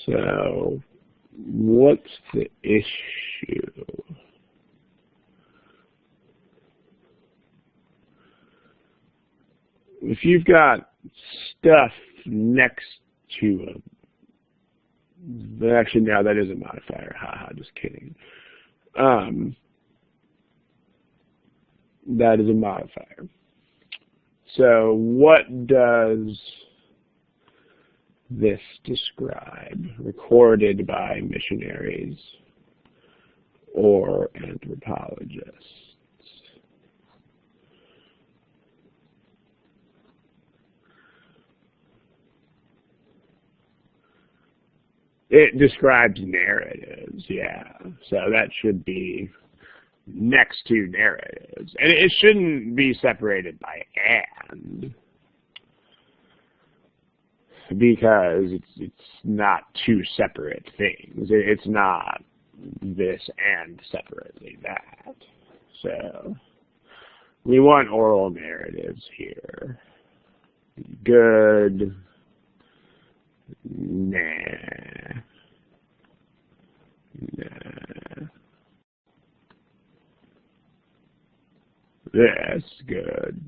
So what's the issue? If you've got stuff next to a, actually, no, that is a modifier. Haha, just kidding. That is a modifier. So what does this describe? Recorded by missionaries or anthropologists. It describes narratives, yeah. So that should be next to narratives. And it shouldn't be separated by and, because it's not two separate things. It's not this and separately that. So we want oral narratives here. Good. Nah. This, good.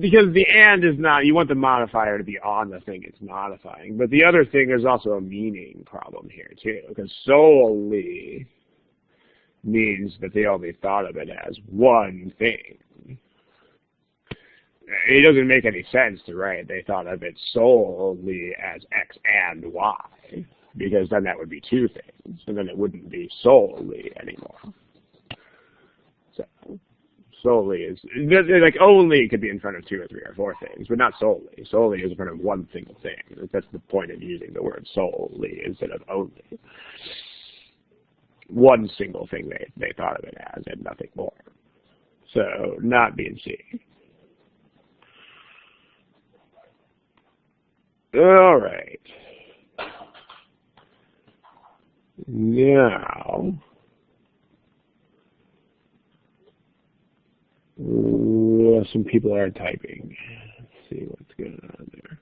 Because the and is not, you want the modifier to be on the thing it's modifying. But the other thing, there's also a meaning problem here too, because solely means that they only thought of it as one thing. It doesn't make any sense to write they thought of it solely as X and Y, because then that would be two things, and then it wouldn't be solely anymore. So solely is, like, only could be in front of two or three or four things, but not solely. Solely is in front of one single thing. That's the point of using the word solely instead of only. One single thing they thought of it as and nothing more. So not B and C. All right. Now, some people are typing. Let's see what's going on there.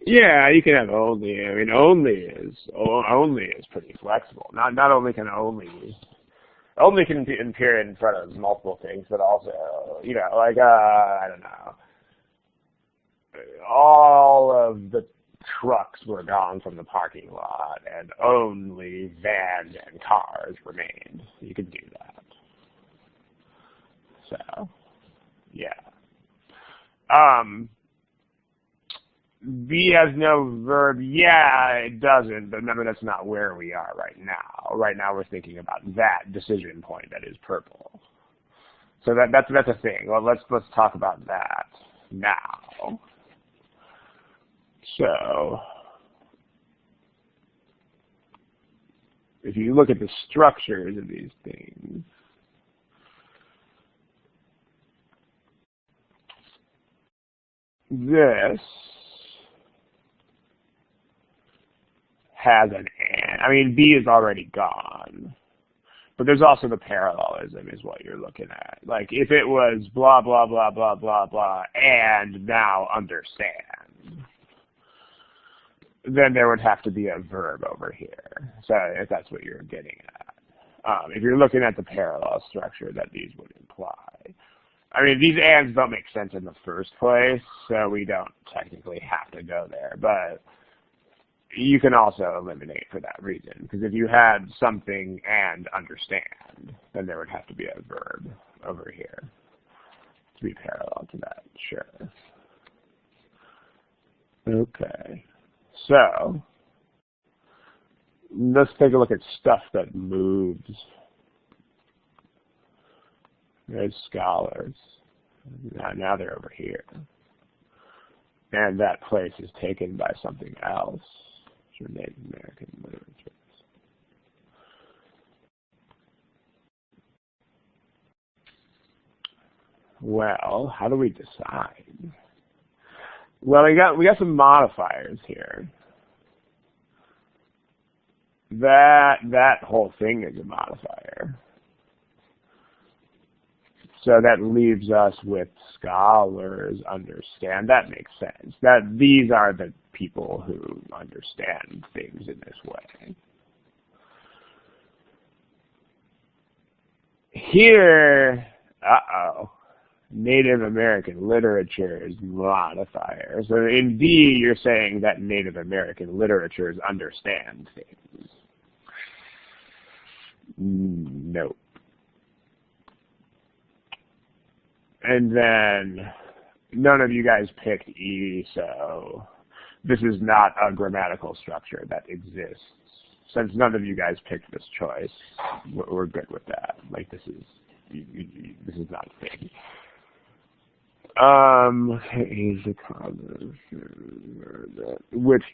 Yeah, you can have only. I mean, only is pretty flexible. Not only can only can appear in front of multiple things, but also, you know, like I don't know, all of the trucks were gone from the parking lot, and only vans and cars remained. You could do that. So, yeah. B has no verb. Yeah, it doesn't, but remember that's not where we are right now. Right now we're thinking about that decision point that is purple. So that's a thing. Well, let's talk about that now. So if you look at the structures of these things, this has an and. I mean, B is already gone. But there's also the parallelism is what you're looking at. Like, if it was blah, blah, blah, blah, blah, blah, and now understand, then there would have to be a verb over here. So if that's what you're getting at. If you're looking at the parallel structure that these would imply. I mean, these ands don't make sense in the first place, so we don't technically have to go there. But you can also eliminate for that reason, because if you had something and understand, then there would have to be a verb over here to be parallel to that, sure. Okay, so let's take a look at stuff that moves. There's scholars. Now they're over here. And that place is taken by something else. Your Native American literatures. Well, how do we decide? Well, we got some modifiers here. That whole thing is a modifier. So that leaves us with scholars understand. That makes sense. That these are the people who understand things in this way. Here, Native American literature is modifier. So in D, you're saying that Native American literatures understand things. Nope. And then none of you guys picked E, so this is not a grammatical structure that exists. Since none of you guys picked this choice, we're good with that. Like this is not a thing. Here's a comment. Which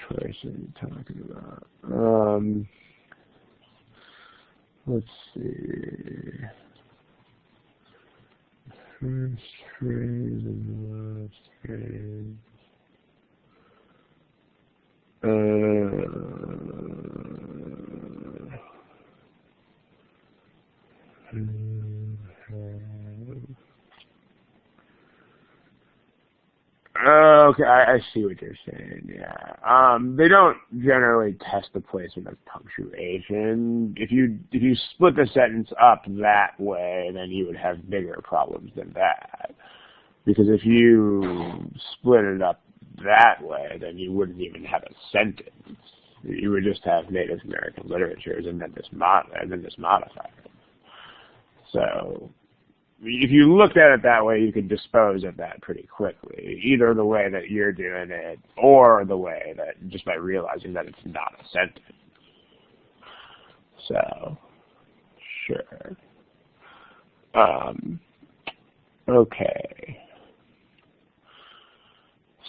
choice are you talking about? Let's see. First phrase and last phrase. Okay, I see what you're saying. Yeah, they don't generally test the placement of punctuation. If you split the sentence up that way, then you would have bigger problems than that. Because if you split it up that way, then you wouldn't even have a sentence. You would just have Native American literatures and then this modifier. So if you looked at it that way, you could dispose of that pretty quickly, either the way that you're doing it or the way that just by realizing that it's not a sentence. So, sure. Okay.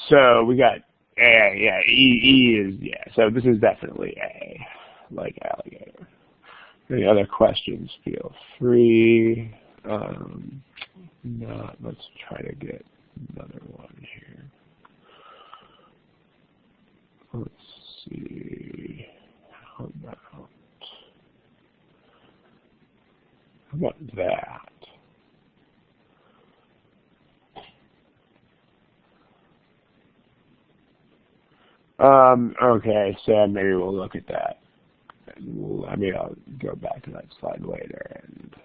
So we got A, yeah, E is, yeah, so this is definitely A, like alligator. Any other questions, feel free. Let's try to get another one here. Let's see. How about that? Okay, so maybe we'll look at that. I'll go back to that slide later and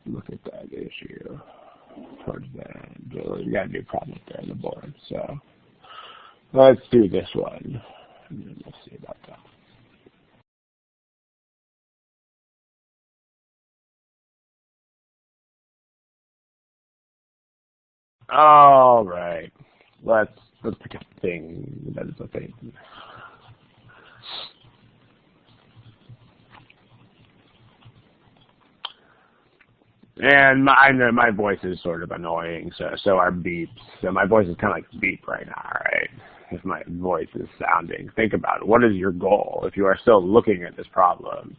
look at that issue towards the end. We got a new problem there on the board, so let's do this one, and then we'll see about that. All right, let's pick a thing that is a thing. And I know my voice is sort of annoying, so are beeps. So my voice is kind of like beep right now, right? If my voice is sounding, think about it. What is your goal? If you are still looking at this problem,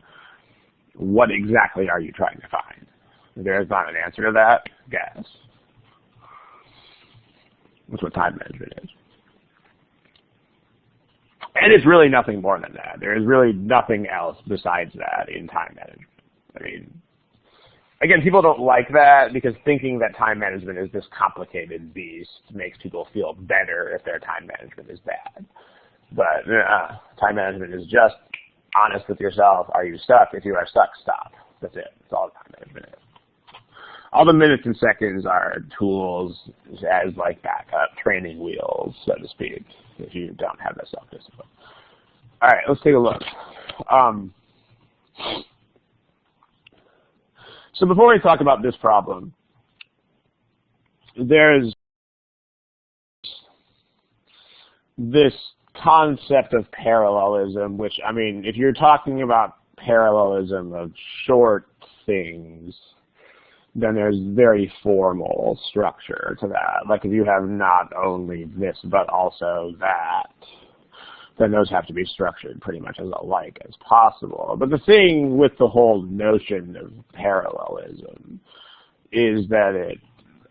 what exactly are you trying to find? If there is not an answer to that, guess. That's what time management is. And it's really nothing more than that. There is really nothing else besides that in time management. I mean, again, people don't like that because thinking that time management is this complicated beast makes people feel better if their time management is bad. But time management is just honest with yourself. Are you stuck? If you are stuck, stop. That's it. That's all time management is. All the minutes and seconds are tools as like backup training wheels, so to speak, if you don't have that self-discipline. All right, let's take a look. So before we talk about this problem, there's this concept of parallelism, which, I mean, if you're talking about parallelism of short things, then there's very formal structure to that. Like if you have not only this, but also that, then those have to be structured pretty much as alike as possible. But the thing with the whole notion of parallelism is that it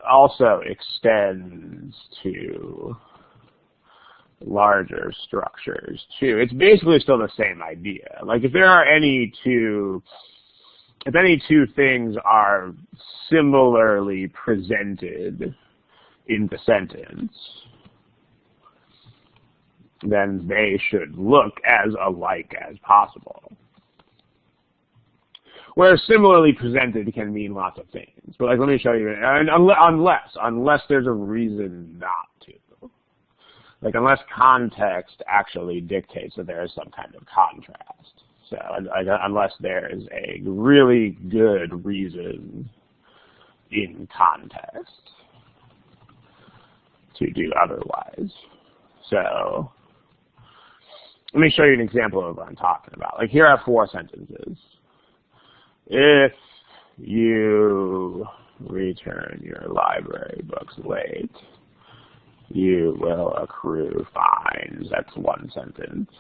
also extends to larger structures too. It's basically still the same idea. Like if there are any two things are similarly presented in the sentence, then they should look as alike as possible. Whereas similarly presented can mean lots of things. But like, let me show you, unless there's a reason not to. Like unless context actually dictates that there is some kind of contrast. So unless there is a really good reason in context to do otherwise. So let me show you an example of what I'm talking about. Like here are 4 sentences. If you return your library books late, you will accrue fines. That's one sentence.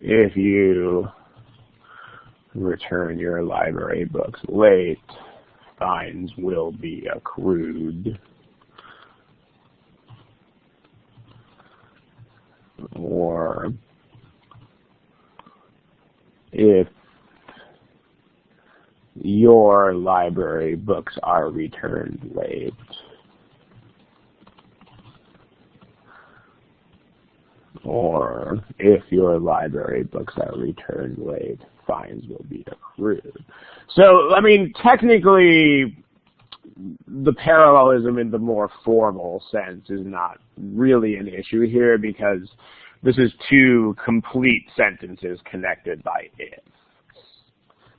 If you return your library books late, fines will be accrued. Or if your library books are returned late, or if your library books are returned late, fines will be accrued. So, I mean, technically, the parallelism in the more formal sense is not really an issue here because this is 2 complete sentences connected by if.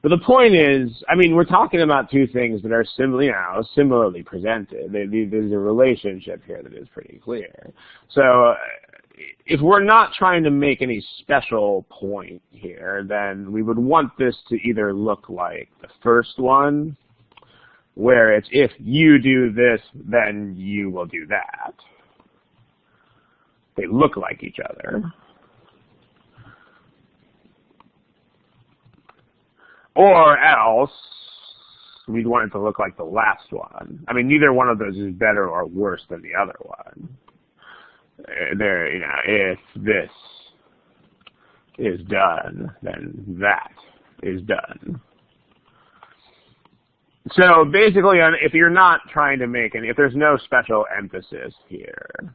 But the point is, I mean, we're talking about 2 things that are similarly presented. There's a relationship here that is pretty clear. So if we're not trying to make any special point here, then we would want this to either look like the first one, where it's if you do this, then you will do that. They look like each other. Or else, we'd want it to look like the last one. I mean, neither one of those is better or worse than the other one. There, if this is done, then that is done. So basically, if you're not trying to make if there's no special emphasis here,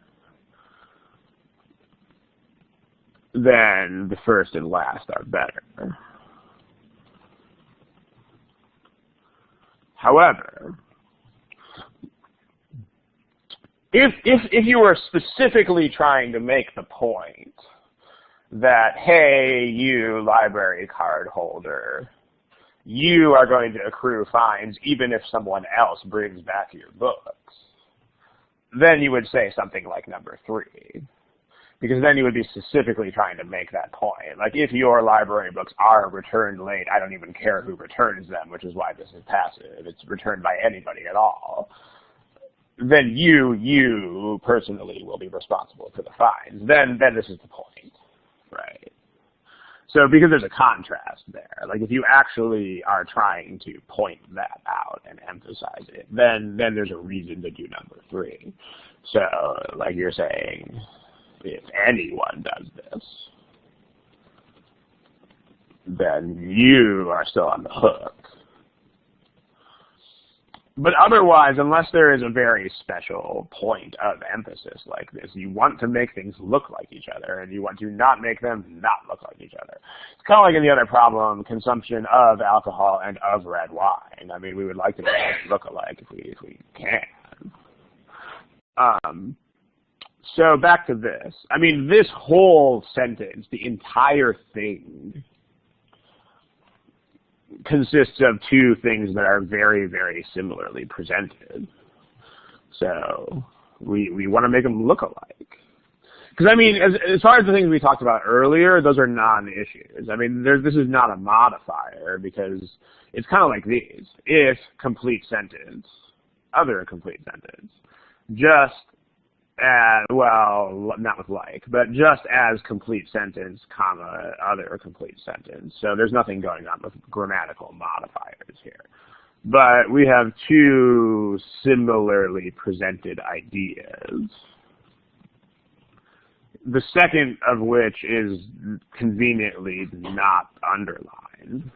then the first and last are better. However, if you were specifically trying to make the point that, hey, you library card holder, you are going to accrue fines even if someone else brings back your books, then you would say something like number 3. Because then you would be specifically trying to make that point. Like, if your library books are returned late, I don't even care who returns them, which is why this is passive. It's returned by anybody at all. Then you personally will be responsible for the fines. Then this is the point, right? So because there's a contrast there, like if you actually are trying to point that out and emphasize it, then there's a reason to do number 3. So like you're saying, if anyone does this, then you are still on the hook. But otherwise, unless there is a very special point of emphasis like this, you want to make things look like each other, and you want to not make them not look like each other. It's kind of like in the other problem, consumption of alcohol and of red wine. I mean, we would like to make them look alike if we can. So back to this. I mean, this whole sentence, the entire thing, consists of 2 things that are very, very similarly presented. So we want to make them look alike. Because, I mean, as far as the things we talked about earlier, those are non-issues. I mean, this is not a modifier because it's kind of like these. If complete sentence, other complete sentence, just as, well, not with like, but just as complete sentence, comma, other complete sentence. So there's nothing going on with grammatical modifiers here. But we have 2 similarly presented ideas. The second of which is conveniently not underlined.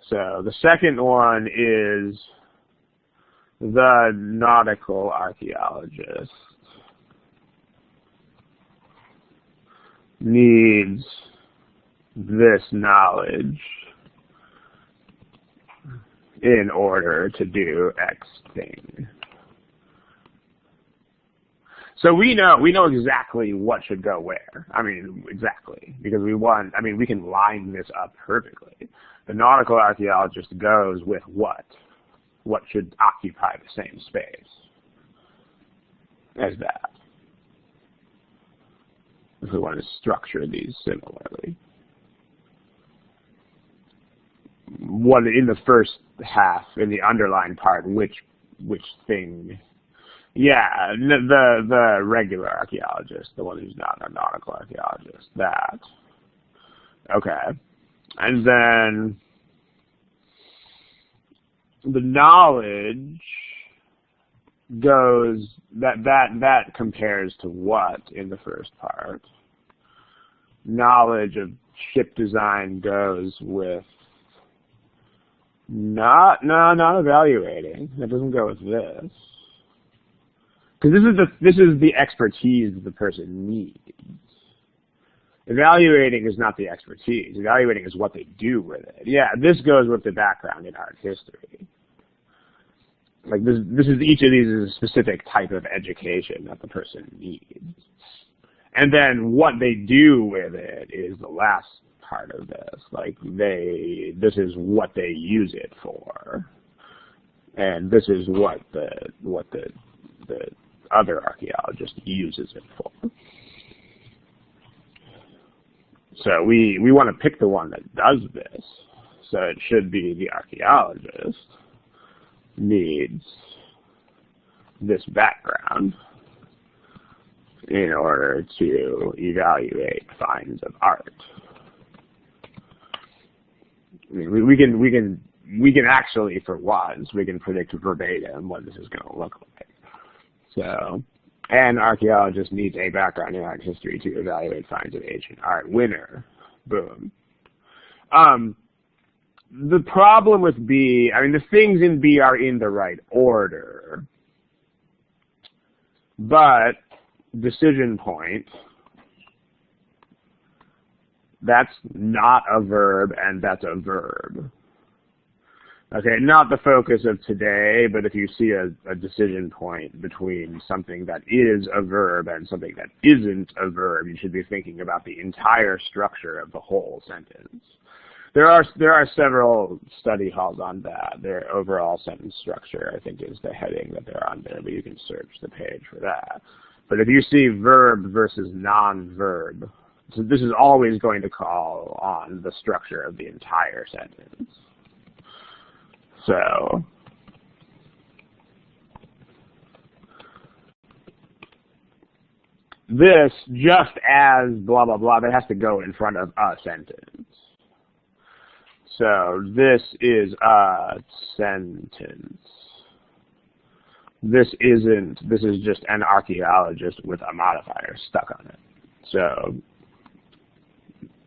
So the second one is the nautical archaeologist needs this knowledge in order to do X thing. So we know exactly what should go where. I mean, exactly, because we can line this up perfectly. The nautical archaeologist goes with what? What should occupy the same space as that? If we want to structure these similarly. What in the first half, in the underlined part, which thing? Yeah, the regular archaeologist, the one who's not a nautical archaeologist. That. Okay. And then the knowledge goes, that compares to what in the first part? Knowledge of ship design goes with not evaluating. That doesn't go with this. Because this is the expertise that the person needs. Evaluating is not the expertise. Evaluating is what they do with it. Yeah, this goes with the background in art history. Like this is, each of these is a specific type of education that the person needs. And then what they do with it is the last part of this. Like this is what they use it for. And this is what the other archaeologist uses it for. So we want to pick the one that does this. So it should be the archaeologist needs this background in order to evaluate finds of art. I mean, we can we can actually, for once, we can predict verbatim what this is going to look like. So, an archaeologist needs a background in art history to evaluate finds of ancient art. Winner. Boom. The problem with B, I mean, the things in B are in the right order, but decision point, that's not a verb, and that's a verb. Okay, not the focus of today, but if you see a decision point between something that is a verb and something that isn't a verb, you should be thinking about the entire structure of the whole sentence. There are several study halls on that. Their overall sentence structure, I think, is the heading that they're on there, but you can search the page for that. But if you see verb versus non-verb, so this is always going to call on the structure of the entire sentence. So, this, just as blah, blah, blah, that has to go in front of a sentence. So, this is a sentence. This isn't, this is just an archaeologist with a modifier stuck on it. So,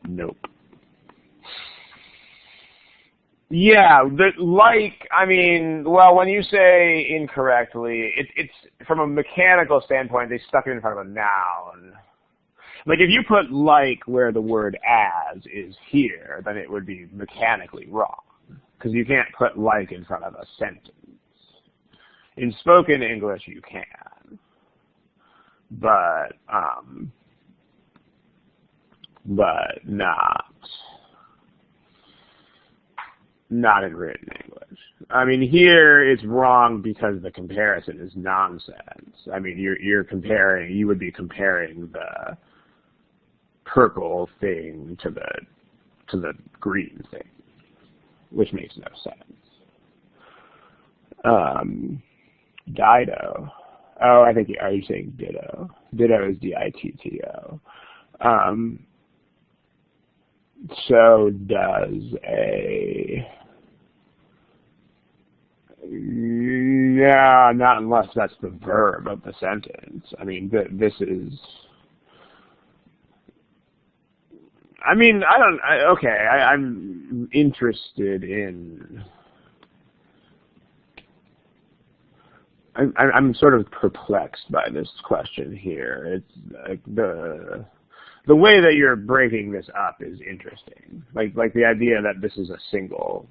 nope. Yeah, I mean, well, when you say incorrectly, it's from a mechanical standpoint, they stuck it in front of a noun. Like, if you put like where the word as is here, then it would be mechanically wrong, because you can't put like in front of a sentence. In spoken English, you can, but not in written English. I mean, here it's wrong because the comparison is nonsense. I mean, you would be comparing the purple thing to the green thing, which makes no sense. Dido. Oh, I think, are you saying ditto? Ditto is D-I-T-T-O. So does a, yeah, not unless that's the verb of the sentence. I mean, this is, I mean, I'm interested in, I'm sort of perplexed by this question here. It's like the way that you're breaking this up is interesting. Like the idea that this is a single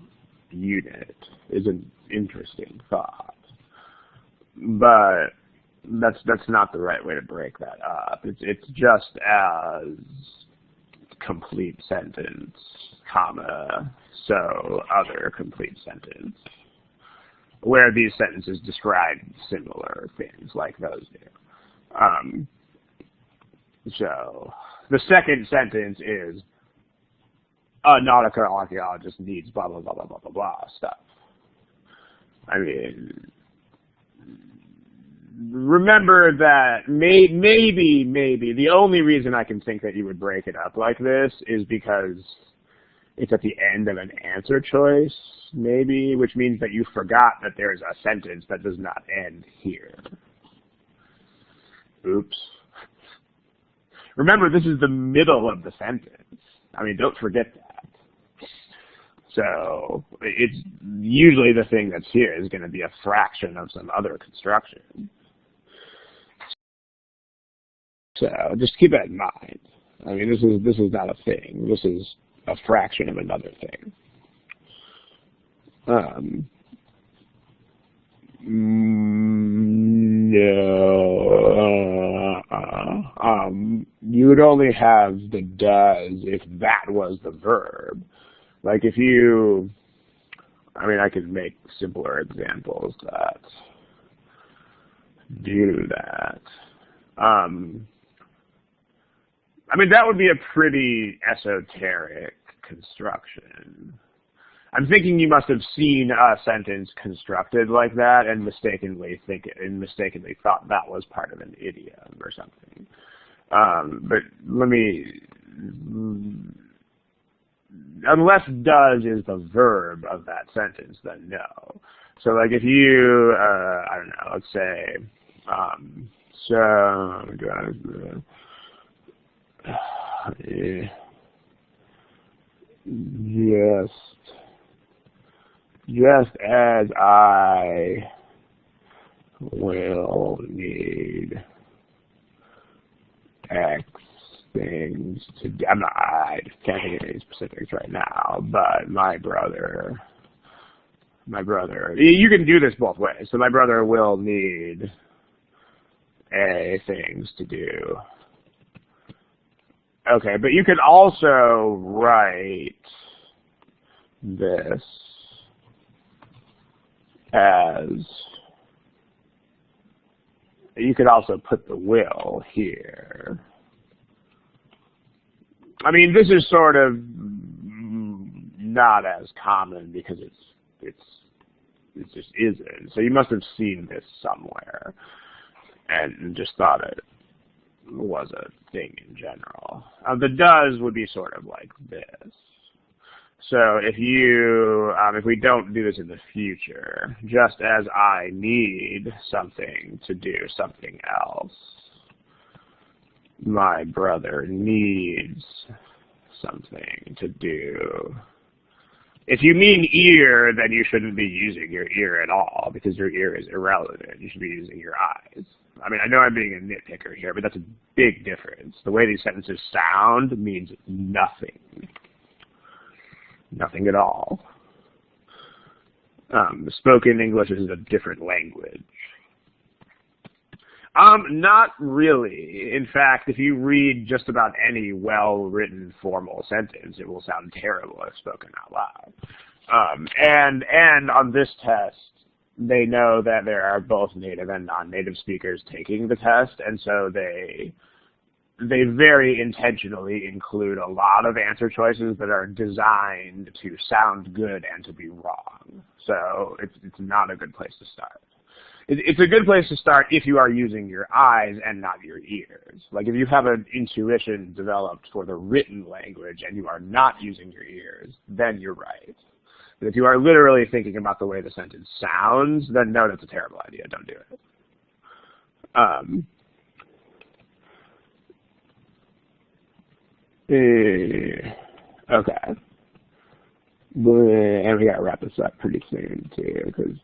unit is an interesting thought. But that's not the right way to break that up. It's just as complete sentence, comma, so other complete sentence, where these sentences describe similar things like those do. So the second sentence is a nautical archaeologist needs blah, blah, blah, blah, blah, blah, blah stuff. I mean, remember that maybe the only reason I can think that you would break it up like this is because it's at the end of an answer choice, maybe, which means that you forgot that there's a sentence that does not end here. Oops. Remember, this is the middle of the sentence. I mean, don't forget that. So it's usually the thing that's here is going to be a fraction of some other construction. So just keep that in mind. I mean, this is not a thing. This is a fraction of another thing. You would only have the does if that was the verb. Like if you, I mean, I could make simpler examples that do that. I mean, that would be a pretty esoteric construction. I'm thinking you must have seen a sentence constructed like that and mistakenly thought that was part of an idiom or something. But let me unless does is the verb of that sentence, then no. So like if you, I don't know, let's say, just as I will need X things to do. I can't think of any specifics right now, but my brother, you can do this both ways. So my brother will need A things to do. Okay, but you could also write this as, you could also put the will here. I mean, this is sort of not as common because it just isn't. So you must have seen this somewhere and just thought it was a thing in general. The does would be sort of like this. So if you, if we don't do this in the future, just as I need something to do something else, my brother needs something to do. If you mean ear, then you shouldn't be using your ear at all because your ear is irrelevant. You should be using your eyes. I mean, I know I'm being a nitpicker here, but that's a big difference. The way these sentences sound means nothing. Nothing at all. Spoken English is a different language. Not really. In fact, if you read just about any well-written formal sentence, it will sound terrible if spoken out loud. And on this test, they know that there are both native and non-native speakers taking the test, and so they very intentionally include a lot of answer choices that are designed to sound good and to be wrong. So it's not a good place to start. It's a good place to start if you are using your eyes and not your ears. Like if you have an intuition developed for the written language and you are not using your ears, then you're right. But if you are literally thinking about the way the sentence sounds, then no, that's a terrible idea. Don't do it. Okay. And we gotta wrap this up pretty soon too, because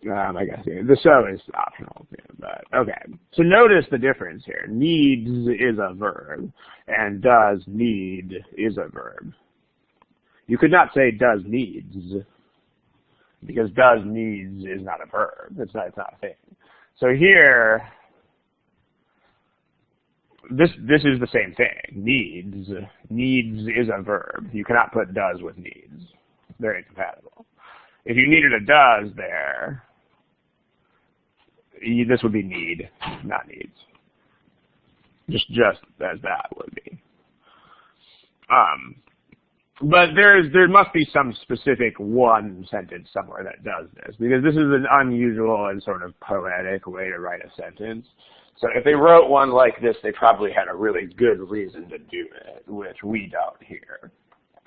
I guess the so is optional too, but okay. So notice the difference here. Needs is a verb, and does need is a verb. You could not say does needs, because does needs is not a verb. It's not a thing. So here, this is the same thing. Needs is a verb. You cannot put does with needs. They're incompatible. If you needed a does there, this would be need, not needs. Just as that would be. But there must be some specific one sentence somewhere that does this, because this is an unusual and sort of poetic way to write a sentence. So if they wrote one like this, they probably had a really good reason to do it, which we don't here.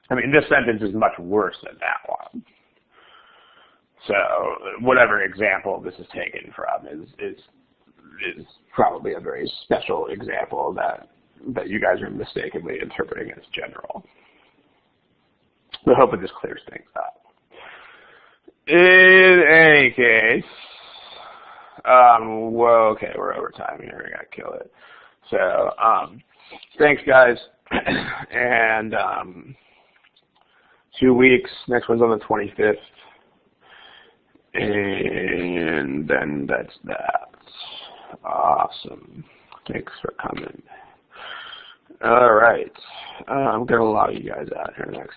I mean, this sentence is much worse than that one. So whatever example this is taken from is probably a very special example that you guys are mistakenly interpreting as general. I hope this clears things up. In any case, well, okay, we're over time here. We gotta kill it. So, thanks, guys. And 2 weeks. Next one's on the 25th. And then that's that. Awesome. Thanks for coming. All right. I'm going to log you guys out here in the next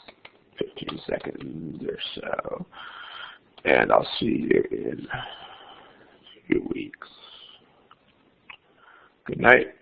15 seconds or so. And I'll see you in a few weeks. Good night.